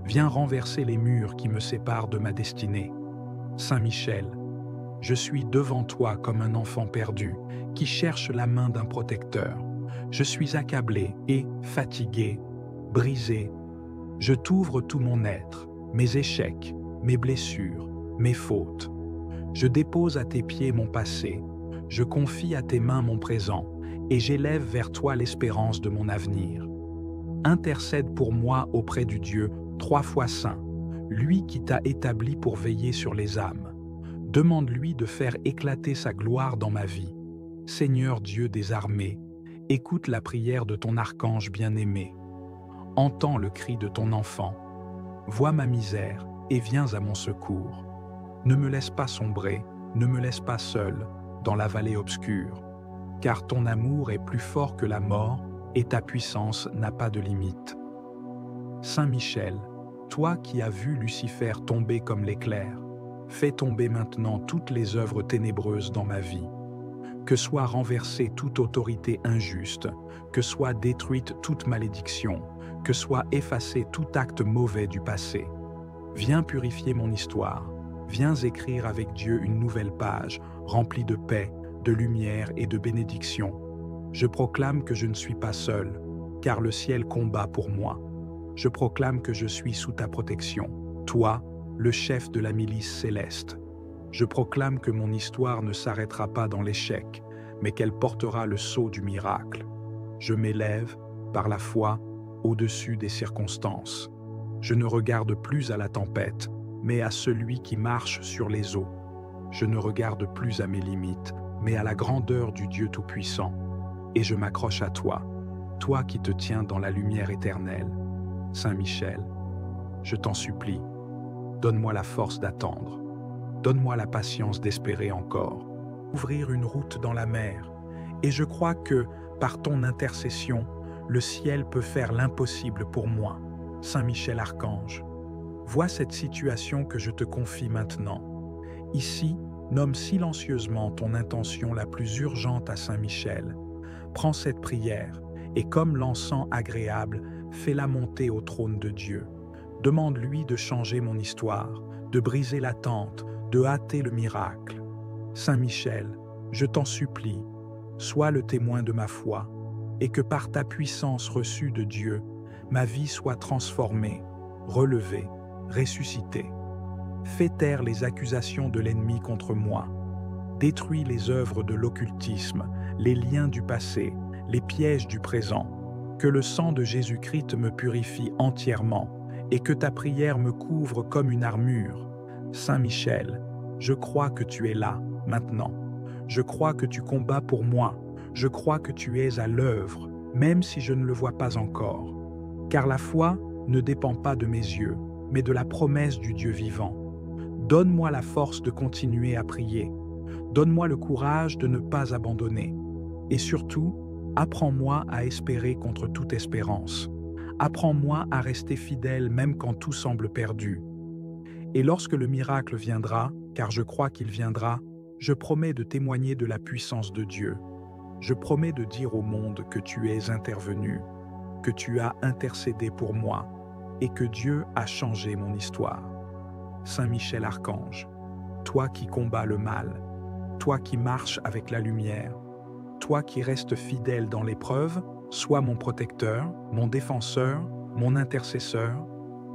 Viens renverser les murs qui me séparent de ma destinée. Saint Michel, je suis devant toi comme un enfant perdu qui cherche la main d'un protecteur. Je suis accablé et fatigué, brisé. Je t'ouvre tout mon être, mes échecs, mes blessures, mes fautes. Je dépose à tes pieds mon passé, je confie à tes mains mon présent, et j'élève vers toi l'espérance de mon avenir. Intercède pour moi auprès du Dieu 3 fois saint, lui qui t'a établi pour veiller sur les âmes. Demande-lui de faire éclater sa gloire dans ma vie. Seigneur Dieu des armées, écoute la prière de ton archange bien-aimé. Entends le cri de ton enfant. Vois ma misère et viens à mon secours. Ne me laisse pas sombrer, ne me laisse pas seul dans la vallée obscure, car ton amour est plus fort que la mort et ta puissance n'a pas de limite. Saint Michel, toi qui as vu Lucifer tomber comme l'éclair, fais tomber maintenant toutes les œuvres ténébreuses dans ma vie. Que soit renversée toute autorité injuste, que soit détruite toute malédiction, que soit effacé tout acte mauvais du passé. Viens purifier mon histoire, viens écrire avec Dieu une nouvelle page, remplie de paix, de lumière et de bénédiction. Je proclame que je ne suis pas seul, car le ciel combat pour moi. Je proclame que je suis sous ta protection, toi, le chef de la milice céleste. Je proclame que mon histoire ne s'arrêtera pas dans l'échec, mais qu'elle portera le sceau du miracle. Je m'élève, par la foi, au-dessus des circonstances. Je ne regarde plus à la tempête, mais à celui qui marche sur les eaux. Je ne regarde plus à mes limites, mais à la grandeur du Dieu Tout-Puissant. Et je m'accroche à toi, toi qui te tiens dans la lumière éternelle. Saint Michel, je t'en supplie, donne-moi la force d'attendre. Donne-moi la patience d'espérer encore. Ouvrir une route dans la mer. Et je crois que, par ton intercession, le ciel peut faire l'impossible pour moi. Saint Michel Archange, vois cette situation que je te confie maintenant. Ici, nomme silencieusement ton intention la plus urgente à Saint Michel. Prends cette prière et comme l'encens agréable, fais-la monter au trône de Dieu. Demande-lui de changer mon histoire, de briser l'attente, de hâter le miracle. Saint Michel, je t'en supplie, sois le témoin de ma foi, et que par ta puissance reçue de Dieu, ma vie soit transformée, relevée, ressuscitée. Fais taire les accusations de l'ennemi contre moi. Détruis les œuvres de l'occultisme, les liens du passé, les pièges du présent. Que le sang de Jésus-Christ me purifie entièrement et que ta prière me couvre comme une armure. Saint Michel, je crois que tu es là, maintenant. Je crois que tu combats pour moi. Je crois que tu es à l'œuvre, même si je ne le vois pas encore. Car la foi ne dépend pas de mes yeux, mais de la promesse du Dieu vivant. Donne-moi la force de continuer à prier. Donne-moi le courage de ne pas abandonner. Et surtout, apprends-moi à espérer contre toute espérance. Apprends-moi à rester fidèle même quand tout semble perdu. Et lorsque le miracle viendra, car je crois qu'il viendra, je promets de témoigner de la puissance de Dieu. Je promets de dire au monde que tu es intervenu, que tu as intercédé pour moi et que Dieu a changé mon histoire. Saint Michel Archange, toi qui combats le mal, toi qui marches avec la lumière, toi qui restes fidèle dans l'épreuve, sois mon protecteur, mon défenseur, mon intercesseur,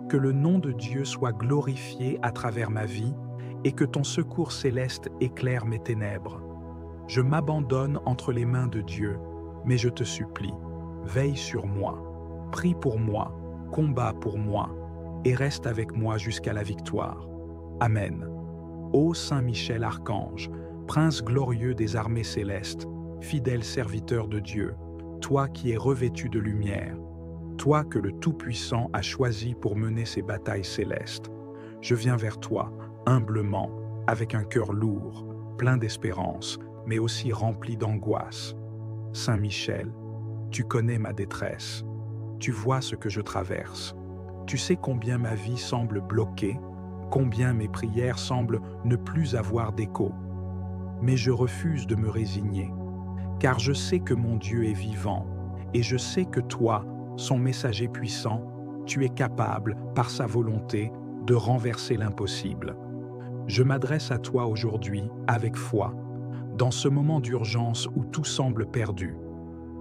que le nom de Dieu soit glorifié à travers ma vie et que ton secours céleste éclaire mes ténèbres. Je m'abandonne entre les mains de Dieu, mais je te supplie, veille sur moi, prie pour moi, combat pour moi, et reste avec moi jusqu'à la victoire. Amen. Ô Saint Michel Archange, prince glorieux des armées célestes, fidèle serviteur de Dieu, toi qui es revêtu de lumière, toi que le Tout-Puissant a choisi pour mener ces batailles célestes, je viens vers toi, humblement, avec un cœur lourd, plein d'espérance, mais aussi rempli d'angoisse. Saint Michel, tu connais ma détresse, tu vois ce que je traverse, tu sais combien ma vie semble bloquée, combien mes prières semblent ne plus avoir d'écho. Mais je refuse de me résigner, car je sais que mon Dieu est vivant, et je sais que toi, son messager puissant, tu es capable, par sa volonté, de renverser l'impossible. Je m'adresse à toi aujourd'hui avec foi, dans ce moment d'urgence où tout semble perdu.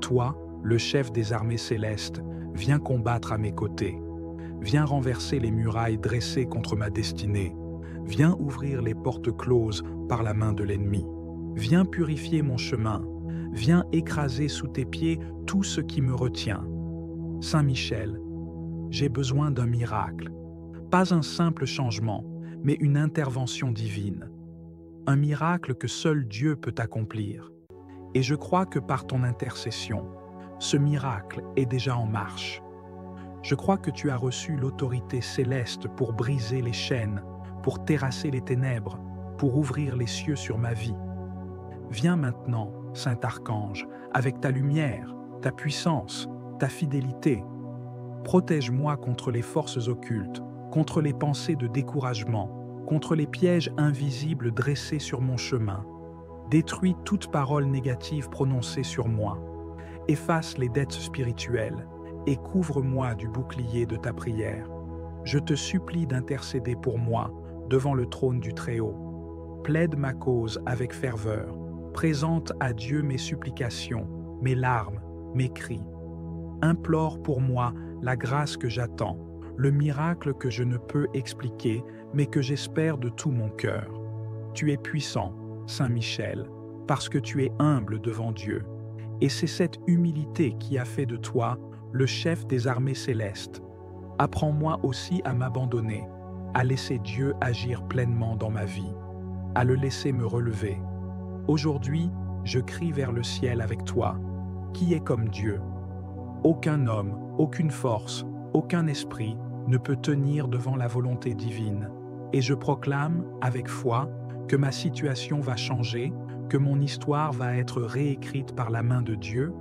Toi, le chef des armées célestes, viens combattre à mes côtés. Viens renverser les murailles dressées contre ma destinée. Viens ouvrir les portes closes par la main de l'ennemi. Viens purifier mon chemin. Viens écraser sous tes pieds tout ce qui me retient. Saint Michel, j'ai besoin d'un miracle. Pas un simple changement, mais une intervention divine. Un miracle que seul Dieu peut accomplir. Et je crois que par ton intercession, ce miracle est déjà en marche. Je crois que tu as reçu l'autorité céleste pour briser les chaînes, pour terrasser les ténèbres, pour ouvrir les cieux sur ma vie. Viens maintenant, Saint Archange, avec ta lumière, ta puissance, ta fidélité. Protège-moi contre les forces occultes, contre les pensées de découragement, contre les pièges invisibles dressés sur mon chemin. Détruis toute parole négative prononcée sur moi. Efface les dettes spirituelles et couvre-moi du bouclier de ta prière. Je te supplie d'intercéder pour moi devant le trône du Très-Haut. Plaide ma cause avec ferveur. Présente à Dieu mes supplications, mes larmes, mes cris. Implore pour moi la grâce que j'attends, le miracle que je ne peux expliquer, mais que j'espère de tout mon cœur. Tu es puissant, Saint Michel. parce que tu es humble devant Dieu. Et c'est cette humilité qui a fait de toi le chef des armées célestes. Apprends-moi aussi à m'abandonner, à laisser Dieu agir pleinement dans ma vie, à le laisser me relever. Aujourd'hui, je crie vers le ciel avec toi. Qui est comme Dieu? Aucun homme, aucune force, aucun esprit ne peut tenir devant la volonté divine. Et je proclame, avec foi, que ma situation va changer, que mon histoire va être réécrite par la main de Dieu.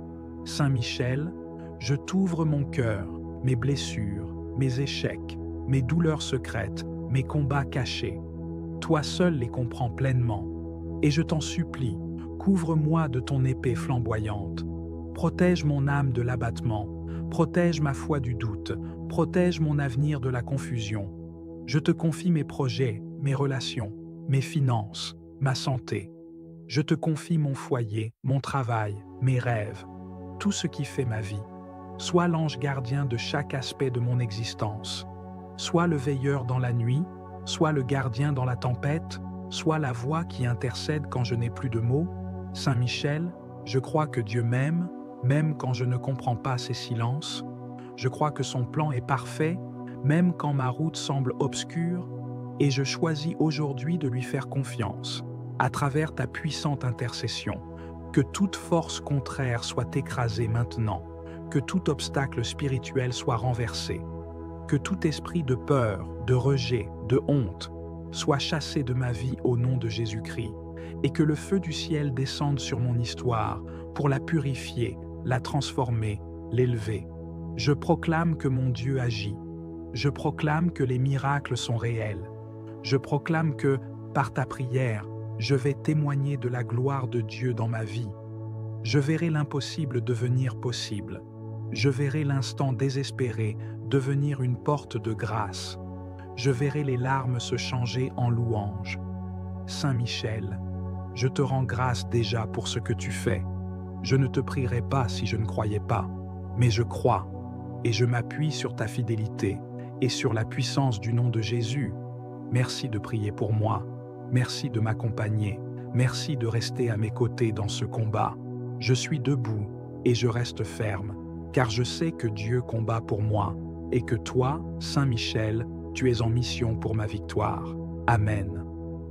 Saint Michel, je t'ouvre mon cœur, mes blessures, mes échecs, mes douleurs secrètes, mes combats cachés. Toi seul les comprends pleinement. Et je t'en supplie, couvre-moi de ton épée flamboyante. Protège mon âme de l'abattement, protège ma foi du doute, protège mon avenir de la confusion. Je te confie mes projets, mes relations, mes finances, ma santé. Je te confie mon foyer, mon travail, mes rêves, tout ce qui fait ma vie. Sois l'ange gardien de chaque aspect de mon existence. Sois le veilleur dans la nuit, sois le gardien dans la tempête, sois la voix qui intercède quand je n'ai plus de mots. Saint Michel, je crois que Dieu m'aime, même quand je ne comprends pas ses silences. Je crois que son plan est parfait, même quand ma route semble obscure, et je choisis aujourd'hui de lui faire confiance, à travers ta puissante intercession. Que toute force contraire soit écrasée maintenant, que tout obstacle spirituel soit renversé, que tout esprit de peur, de rejet, de honte soit chassé de ma vie au nom de Jésus-Christ, et que le feu du ciel descende sur mon histoire pour la purifier, la transformer, l'élever. Je proclame que mon Dieu agit. Je proclame que les miracles sont réels. Je proclame que, par ta prière, je vais témoigner de la gloire de Dieu dans ma vie. Je verrai l'impossible devenir possible. Je verrai l'instant désespéré devenir une porte de grâce. Je verrai les larmes se changer en louanges. Saint Michel, je te rends grâce déjà pour ce que tu fais. Je ne te prierai pas si je ne croyais pas, mais je crois, et je m'appuie sur ta fidélité et sur la puissance du nom de Jésus. Merci de prier pour moi, merci de m'accompagner, merci de rester à mes côtés dans ce combat. Je suis debout et je reste ferme, car je sais que Dieu combat pour moi, et que toi, Saint Michel, tu es en mission pour ma victoire. Amen.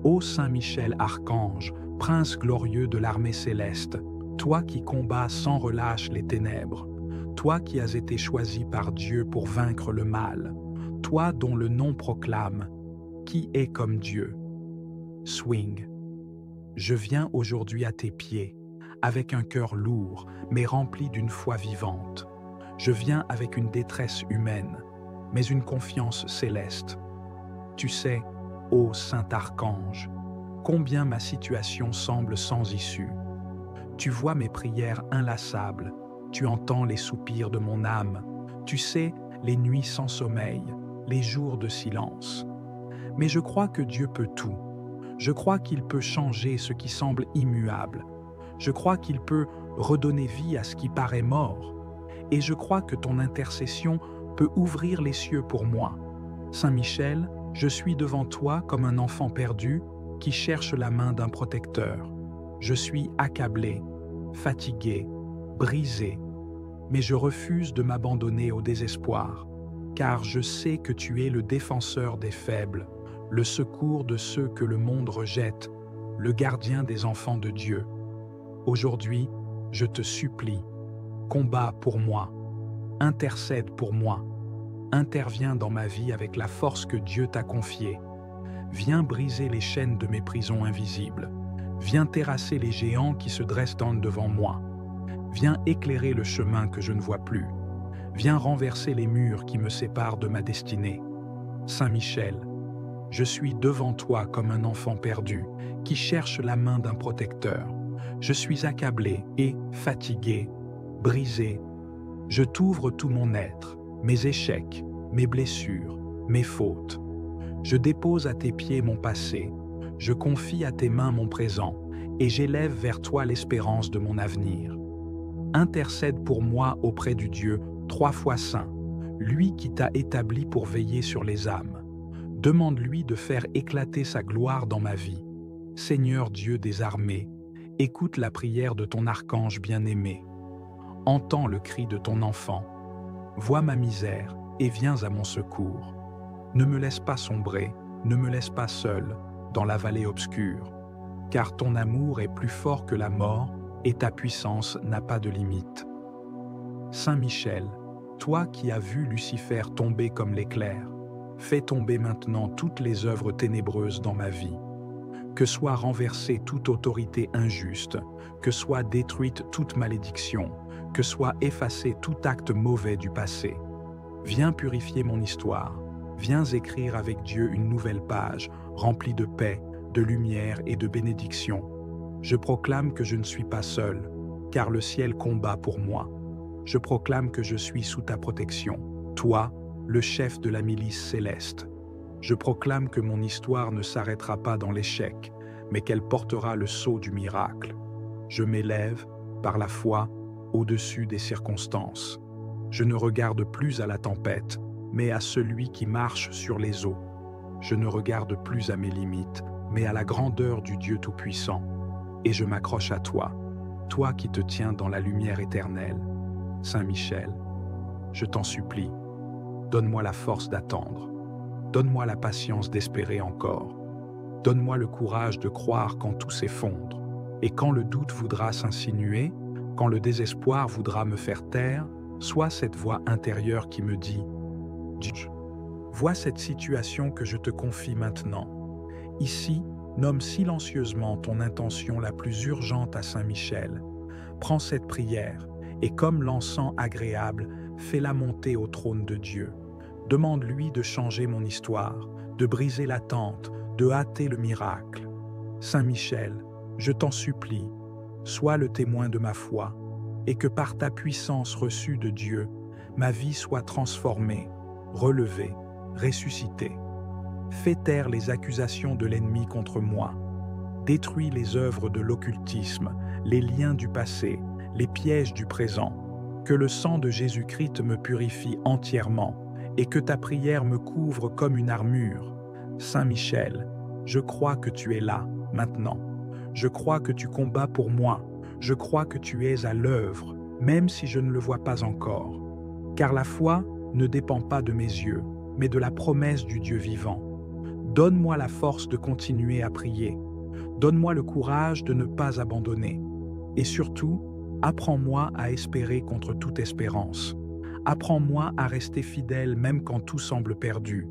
Ô Saint Michel Archange, Prince glorieux de l'armée céleste, toi qui combats sans relâche les ténèbres, toi qui as été choisi par Dieu pour vaincre le mal, toi dont le nom proclame « Qui est comme Dieu ?» Swing. Je viens aujourd'hui à tes pieds, avec un cœur lourd, mais rempli d'une foi vivante. Je viens avec une détresse humaine, mais une confiance céleste. Tu sais, ô Saint Archange, combien ma situation semble sans issue. Tu vois mes prières inlassables, tu entends les soupirs de mon âme, tu sais les nuits sans sommeil, les jours de silence. Mais je crois que Dieu peut tout. Je crois qu'il peut changer ce qui semble immuable. Je crois qu'il peut redonner vie à ce qui paraît mort. Et je crois que ton intercession peut ouvrir les cieux pour moi. Saint Michel, je suis devant toi comme un enfant perdu qui cherche la main d'un protecteur. Je suis accablé, fatigué, brisé, mais je refuse de m'abandonner au désespoir, car je sais que tu es le défenseur des faibles, le secours de ceux que le monde rejette, le gardien des enfants de Dieu. Aujourd'hui, je te supplie, combat pour moi, intercède pour moi, interviens dans ma vie avec la force que Dieu t'a confiée. Viens briser les chaînes de mes prisons invisibles. Viens terrasser les géants qui se dressent devant moi. Viens éclairer le chemin que je ne vois plus. Viens renverser les murs qui me séparent de ma destinée. Saint Michel, je suis devant toi comme un enfant perdu qui cherche la main d'un protecteur. Je suis accablé et fatigué, brisé. Je t'ouvre tout mon être, mes échecs, mes blessures, mes fautes. Je dépose à tes pieds mon passé, je confie à tes mains mon présent, et j'élève vers toi l'espérance de mon avenir. Intercède pour moi auprès du Dieu 3 fois saint, lui qui t'a établi pour veiller sur les âmes. Demande-lui de faire éclater sa gloire dans ma vie. Seigneur Dieu des armées, Écoute la prière de ton archange bien-aimé. Entends le cri de ton enfant. Vois ma misère et viens à mon secours. Ne me laisse pas sombrer, ne me laisse pas seul dans la vallée obscure, car ton amour est plus fort que la mort et ta puissance n'a pas de limite. Saint Michel, toi qui as vu Lucifer tomber comme l'éclair, fais tomber maintenant toutes les œuvres ténébreuses dans ma vie. Que soit renversée toute autorité injuste, que soit détruite toute malédiction, que soit effacé tout acte mauvais du passé. Viens purifier mon histoire, viens écrire avec Dieu une nouvelle page, remplie de paix, de lumière et de bénédiction. Je proclame que je ne suis pas seul, car le ciel combat pour moi. Je proclame que je suis sous ta protection, toi, le chef de la milice céleste. Je proclame que mon histoire ne s'arrêtera pas dans l'échec, mais qu'elle portera le sceau du miracle. Je m'élève, par la foi, au-dessus des circonstances. Je ne regarde plus à la tempête, mais à celui qui marche sur les eaux. Je ne regarde plus à mes limites, mais à la grandeur du Dieu Tout-Puissant. Et je m'accroche à toi, toi qui te tiens dans la lumière éternelle. Saint Michel, je t'en supplie, donne-moi la force d'attendre. Donne-moi la patience d'espérer encore. Donne-moi le courage de croire quand tout s'effondre. Et quand le doute voudra s'insinuer, quand le désespoir voudra me faire taire, soit cette voix intérieure qui me dit « Dieu, vois cette situation que je te confie maintenant. Ici, nomme silencieusement ton intention la plus urgente à Saint Michel. Prends cette prière et comme l'encens agréable, fais-la monter au trône de Dieu. Demande-lui de changer mon histoire, de briser l'attente, de hâter le miracle. Saint Michel, je t'en supplie, sois le témoin de ma foi, et que par ta puissance reçue de Dieu, ma vie soit transformée, relevée, ressuscitée. Fais taire les accusations de l'ennemi contre moi. Détruis les œuvres de l'occultisme, les liens du passé, les pièges du présent. Que le sang de Jésus-Christ me purifie entièrement, et que ta prière me couvre comme une armure. Saint Michel, je crois que tu es là, maintenant. Je crois que tu combats pour moi. Je crois que tu es à l'œuvre, même si je ne le vois pas encore. Car la foi ne dépend pas de mes yeux, mais de la promesse du Dieu vivant. Donne-moi la force de continuer à prier. Donne-moi le courage de ne pas abandonner. Et surtout, apprends-moi à espérer contre toute espérance. Apprends-moi à rester fidèle même quand tout semble perdu.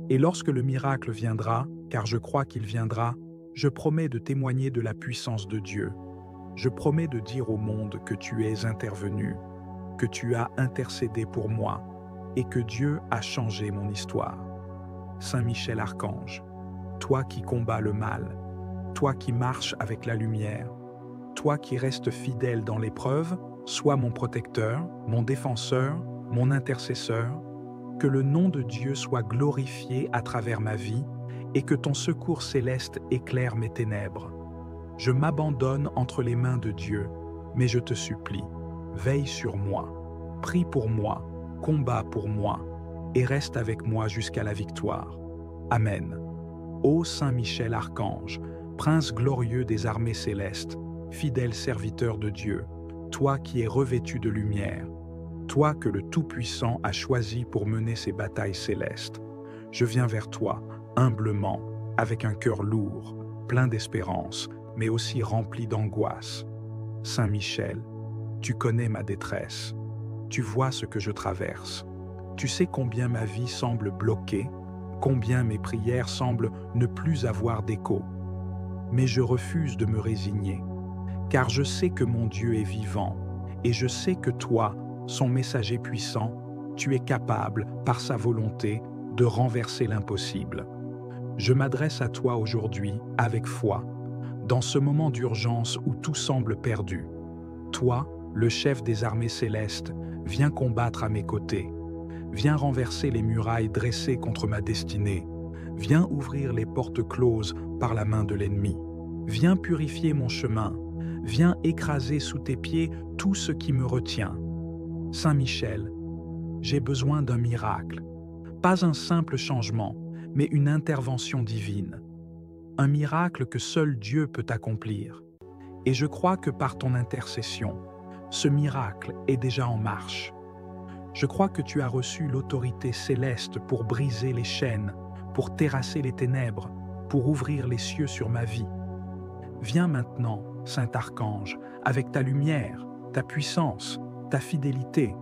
Et lorsque le miracle viendra, car je crois qu'il viendra, je promets de témoigner de la puissance de Dieu. Je promets de dire au monde que tu es intervenu, que tu as intercédé pour moi et que Dieu a changé mon histoire. Saint Michel Archange, toi qui combats le mal, toi qui marches avec la lumière, toi qui restes fidèle dans l'épreuve, sois mon protecteur, mon défenseur, mon intercesseur, que le nom de Dieu soit glorifié à travers ma vie et que ton secours céleste éclaire mes ténèbres. Je m'abandonne entre les mains de Dieu, mais je te supplie, veille sur moi, prie pour moi, combat pour moi, et reste avec moi jusqu'à la victoire. Amen. Ô Saint Michel Archange, prince glorieux des armées célestes, fidèle serviteur de Dieu, toi qui es revêtu de lumière, toi que le Tout-Puissant a choisi pour mener ses batailles célestes, je viens vers toi, humblement, avec un cœur lourd, plein d'espérance, mais aussi rempli d'angoisse. Saint Michel, tu connais ma détresse, tu vois ce que je traverse, tu sais combien ma vie semble bloquée, combien mes prières semblent ne plus avoir d'écho. Mais je refuse de me résigner, car je sais que mon Dieu est vivant, et je sais que toi, son messager puissant, tu es capable, par sa volonté, de renverser l'impossible. Je m'adresse à toi aujourd'hui avec foi, dans ce moment d'urgence où tout semble perdu. Toi, le chef des armées célestes, viens combattre à mes côtés. Viens renverser les murailles dressées contre ma destinée. Viens ouvrir les portes closes par la main de l'ennemi. Viens purifier mon chemin. Viens écraser sous tes pieds tout ce qui me retient. Saint Michel, j'ai besoin d'un miracle. Pas un simple changement, mais une intervention divine. Un miracle que seul Dieu peut accomplir. Et je crois que par ton intercession, ce miracle est déjà en marche. Je crois que tu as reçu l'autorité céleste pour briser les chaînes, pour terrasser les ténèbres, pour ouvrir les cieux sur ma vie. Viens maintenant, Saint Archange, avec ta lumière, ta puissance, ta fidélité.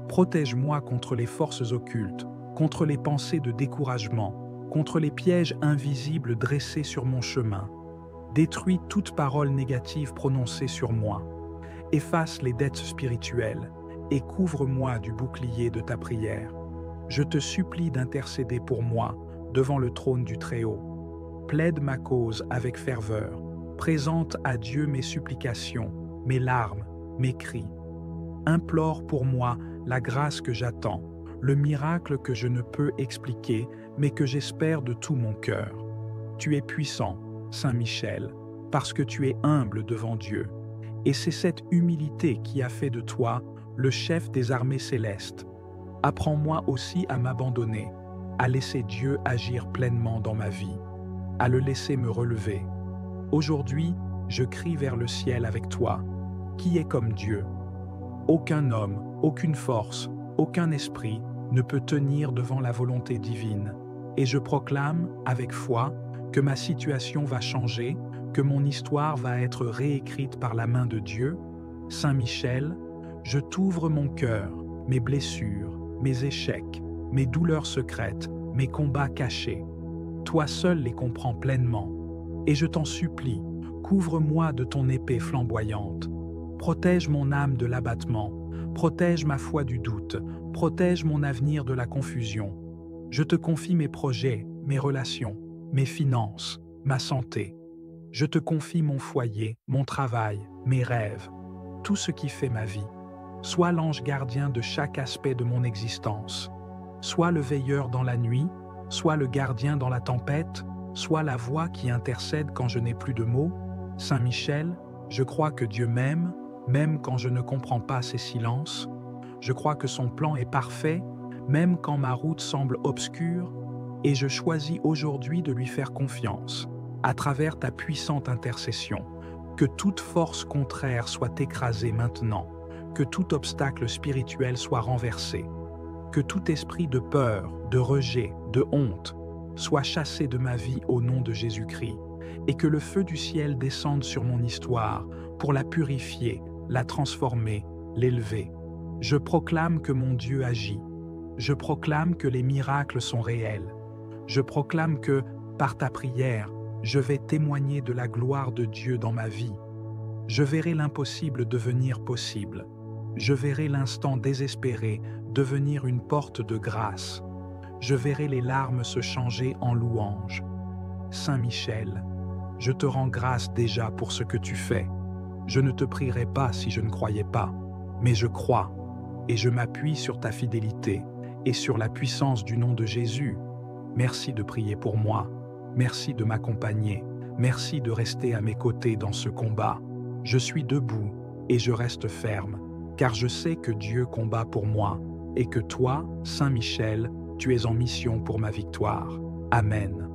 Protège-moi contre les forces occultes, contre les pensées de découragement, contre les pièges invisibles dressés sur mon chemin. Détruis toute parole négative prononcée sur moi. Efface les dettes spirituelles et couvre-moi du bouclier de ta prière. Je te supplie d'intercéder pour moi devant le trône du Très-Haut. Plaide ma cause avec ferveur. Présente à Dieu mes supplications, mes larmes, mes cris. Implore pour moi la grâce que j'attends, le miracle que je ne peux expliquer, mais que j'espère de tout mon cœur. Tu es puissant, Saint Michel, parce que tu es humble devant Dieu. Et c'est cette humilité qui a fait de toi le chef des armées célestes. Apprends-moi aussi à m'abandonner, à laisser Dieu agir pleinement dans ma vie, à le laisser me relever. Aujourd'hui, je crie vers le ciel avec toi. Qui est comme Dieu? Aucun homme, aucune force, aucun esprit ne peut tenir devant la volonté divine. Et je proclame, avec foi, que ma situation va changer, que mon histoire va être réécrite par la main de Dieu. Saint Michel, je t'ouvre mon cœur, mes blessures, mes échecs, mes douleurs secrètes, mes combats cachés. Toi seul les comprends pleinement. Et je t'en supplie, couvre-moi de ton épée flamboyante. Protège mon âme de l'abattement, protège ma foi du doute, protège mon avenir de la confusion. Je te confie mes projets, mes relations, mes finances, ma santé. Je te confie mon foyer, mon travail, mes rêves, tout ce qui fait ma vie. Sois l'ange gardien de chaque aspect de mon existence. Sois le veilleur dans la nuit, sois le gardien dans la tempête, sois la voix qui intercède quand je n'ai plus de mots. Saint Michel, je crois que Dieu m'aime, même quand je ne comprends pas ses silences. Je crois que son plan est parfait, même quand ma route semble obscure, et je choisis aujourd'hui de lui faire confiance, à travers ta puissante intercession. Que toute force contraire soit écrasée maintenant, que tout obstacle spirituel soit renversé, que tout esprit de peur, de rejet, de honte soit chassé de ma vie au nom de Jésus-Christ, et que le feu du ciel descende sur mon histoire pour la purifier, la transformer, l'élever. Je proclame que mon Dieu agit. Je proclame que les miracles sont réels. Je proclame que, par ta prière, je vais témoigner de la gloire de Dieu dans ma vie. Je verrai l'impossible devenir possible. Je verrai l'instant désespéré devenir une porte de grâce. Je verrai les larmes se changer en louanges. Saint Michel, je te rends grâce déjà pour ce que tu fais. Je ne te prierai pas si je ne croyais pas, mais je crois, et je m'appuie sur ta fidélité et sur la puissance du nom de Jésus. Merci de prier pour moi, merci de m'accompagner, merci de rester à mes côtés dans ce combat. Je suis debout et je reste ferme, car je sais que Dieu combat pour moi, et que toi, Saint Michel, tu es en mission pour ma victoire. Amen.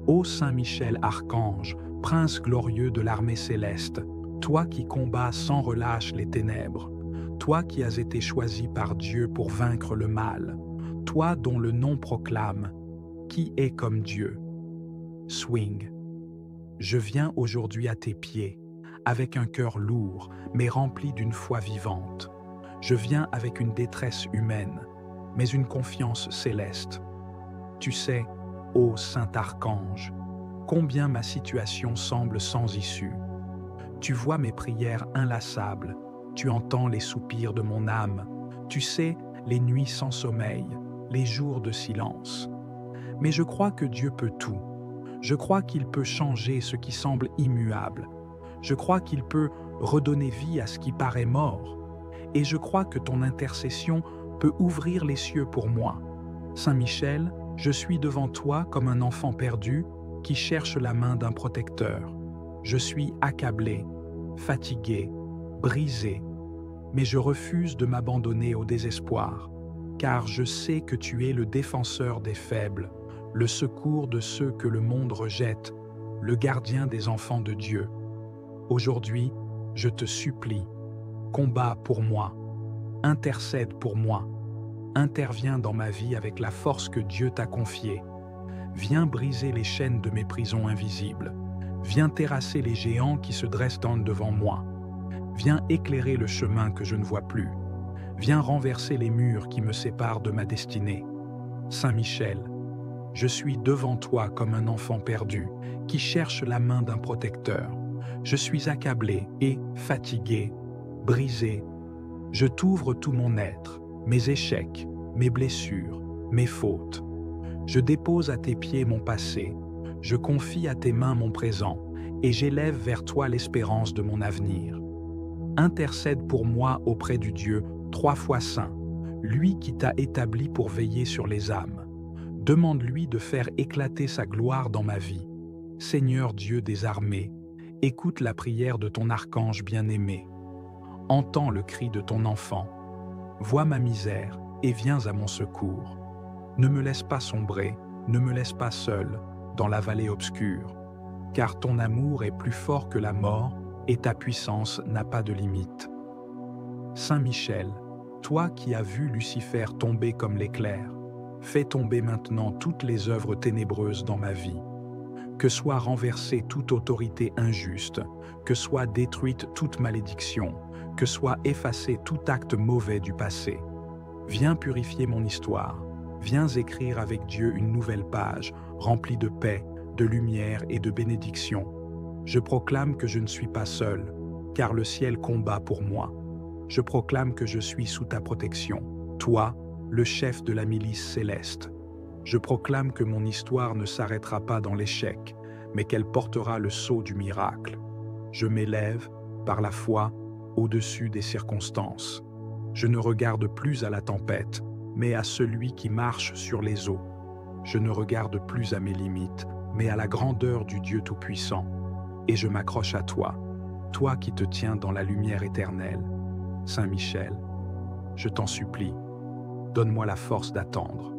Ô Saint Michel Archange, Prince glorieux de l'armée céleste, toi qui combats sans relâche les ténèbres, toi qui as été choisi par Dieu pour vaincre le mal, toi dont le nom proclame « Qui est comme Dieu ?» Swing. Je viens aujourd'hui à tes pieds, avec un cœur lourd, mais rempli d'une foi vivante. Je viens avec une détresse humaine, mais une confiance céleste. Tu sais, ô Saint Archange, combien ma situation semble sans issue. Tu vois mes prières inlassables, tu entends les soupirs de mon âme, tu sais les nuits sans sommeil, les jours de silence. Mais je crois que Dieu peut tout. Je crois qu'il peut changer ce qui semble immuable. Je crois qu'il peut redonner vie à ce qui paraît mort. Et je crois que ton intercession peut ouvrir les cieux pour moi. Saint Michel, je suis devant toi comme un enfant perdu qui cherche la main d'un protecteur. Je suis accablé, fatigué, brisé, mais je refuse de m'abandonner au désespoir, car je sais que tu es le défenseur des faibles, le secours de ceux que le monde rejette, le gardien des enfants de Dieu. Aujourd'hui, je te supplie, combat pour moi, intercède pour moi, interviens dans ma vie avec la force que Dieu t'a confiée. Viens briser les chaînes de mes prisons invisibles. Viens terrasser les géants qui se dressent devant moi. Viens éclairer le chemin que je ne vois plus. Viens renverser les murs qui me séparent de ma destinée. Saint Michel, je suis devant toi comme un enfant perdu qui cherche la main d'un protecteur. Je suis accablé et fatigué, brisé. Je t'ouvre tout mon être, mes échecs, mes blessures, mes fautes. Je dépose à tes pieds mon passé, je confie à tes mains mon présent, et j'élève vers toi l'espérance de mon avenir. Intercède pour moi auprès du Dieu 3 fois saint, lui qui t'a établi pour veiller sur les âmes. Demande-lui de faire éclater sa gloire dans ma vie. Seigneur Dieu des armées, écoute la prière de ton archange bien-aimé. Entends le cri de ton enfant. Vois ma misère et viens à mon secours. Ne me laisse pas sombrer, ne me laisse pas seul dans la vallée obscure, car ton amour est plus fort que la mort et ta puissance n'a pas de limite. Saint Michel, toi qui as vu Lucifer tomber comme l'éclair, fais tomber maintenant toutes les œuvres ténébreuses dans ma vie. Que soit renversée toute autorité injuste, que soit détruite toute malédiction, que soit effacé tout acte mauvais du passé. Viens purifier mon histoire, viens écrire avec Dieu une nouvelle page, remplie de paix, de lumière et de bénédiction. Je proclame que je ne suis pas seul, car le ciel combat pour moi. Je proclame que je suis sous ta protection, toi, le chef de la milice céleste. Je proclame que mon histoire ne s'arrêtera pas dans l'échec, mais qu'elle portera le sceau du miracle. Je m'élève, par la foi, au-dessus des circonstances. Je ne regarde plus à la tempête, mais à celui qui marche sur les eaux. Je ne regarde plus à mes limites, mais à la grandeur du Dieu Tout-Puissant. Et je m'accroche à toi, toi qui te tiens dans la lumière éternelle. Saint Michel, je t'en supplie, donne-moi la force d'attendre.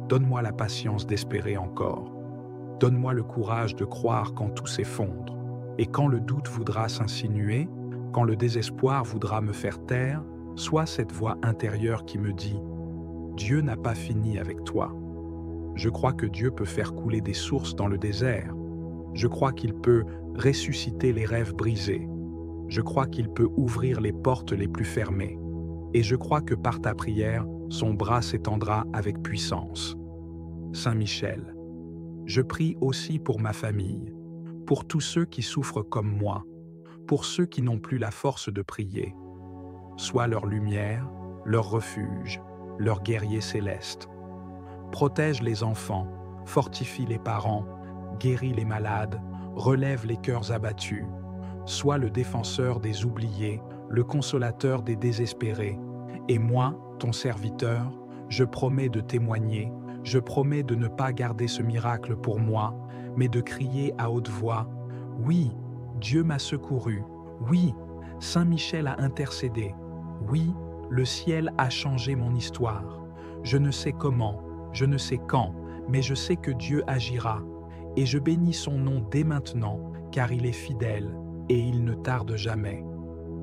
Donne-moi la patience d'espérer encore. Donne-moi le courage de croire quand tout s'effondre. Et quand le doute voudra s'insinuer, quand le désespoir voudra me faire taire, sois cette voix intérieure qui me dit « Dieu n'a pas fini avec toi ». Je crois que Dieu peut faire couler des sources dans le désert. Je crois qu'il peut ressusciter les rêves brisés. Je crois qu'il peut ouvrir les portes les plus fermées. Et je crois que par ta prière, son bras s'étendra avec puissance. Saint Michel, je prie aussi pour ma famille, pour tous ceux qui souffrent comme moi, pour ceux qui n'ont plus la force de prier. Sois leur lumière, leur refuge, leur guerrier céleste. Protège les enfants, fortifie les parents, guéris les malades, relève les cœurs abattus. Sois le défenseur des oubliés, le consolateur des désespérés. Et moi, ton serviteur, je promets de témoigner, je promets de ne pas garder ce miracle pour moi, mais de crier à haute voix « Oui, Dieu m'a secouru. Oui, Saint Michel a intercédé. Oui, le ciel a changé mon histoire. Je ne sais comment, je ne sais quand, mais je sais que Dieu agira. Et je bénis son nom dès maintenant, car il est fidèle et il ne tarde jamais.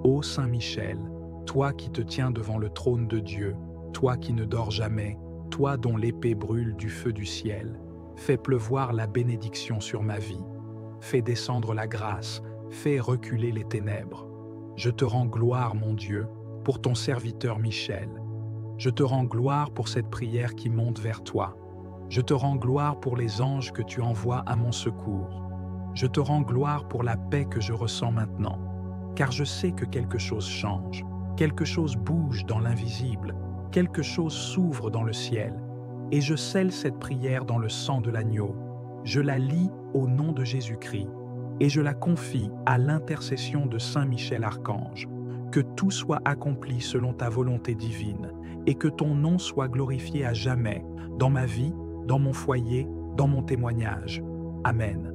Ô Saint Michel, toi qui te tiens devant le trône de Dieu, toi qui ne dors jamais, toi dont l'épée brûle du feu du ciel, fais pleuvoir la bénédiction sur ma vie. Fais descendre la grâce, fais reculer les ténèbres. Je te rends gloire, mon Dieu, pour ton serviteur Michel. Je te rends gloire pour cette prière qui monte vers toi. Je te rends gloire pour les anges que tu envoies à mon secours. Je te rends gloire pour la paix que je ressens maintenant, car je sais que quelque chose change, quelque chose bouge dans l'invisible, quelque chose s'ouvre dans le ciel, et je scelle cette prière dans le sang de l'agneau. Je la lis au nom de Jésus-Christ, et je la confie à l'intercession de Saint Michel Archange. Que tout soit accompli selon ta volonté divine, et que ton nom soit glorifié à jamais, dans ma vie, dans mon foyer, dans mon témoignage. Amen.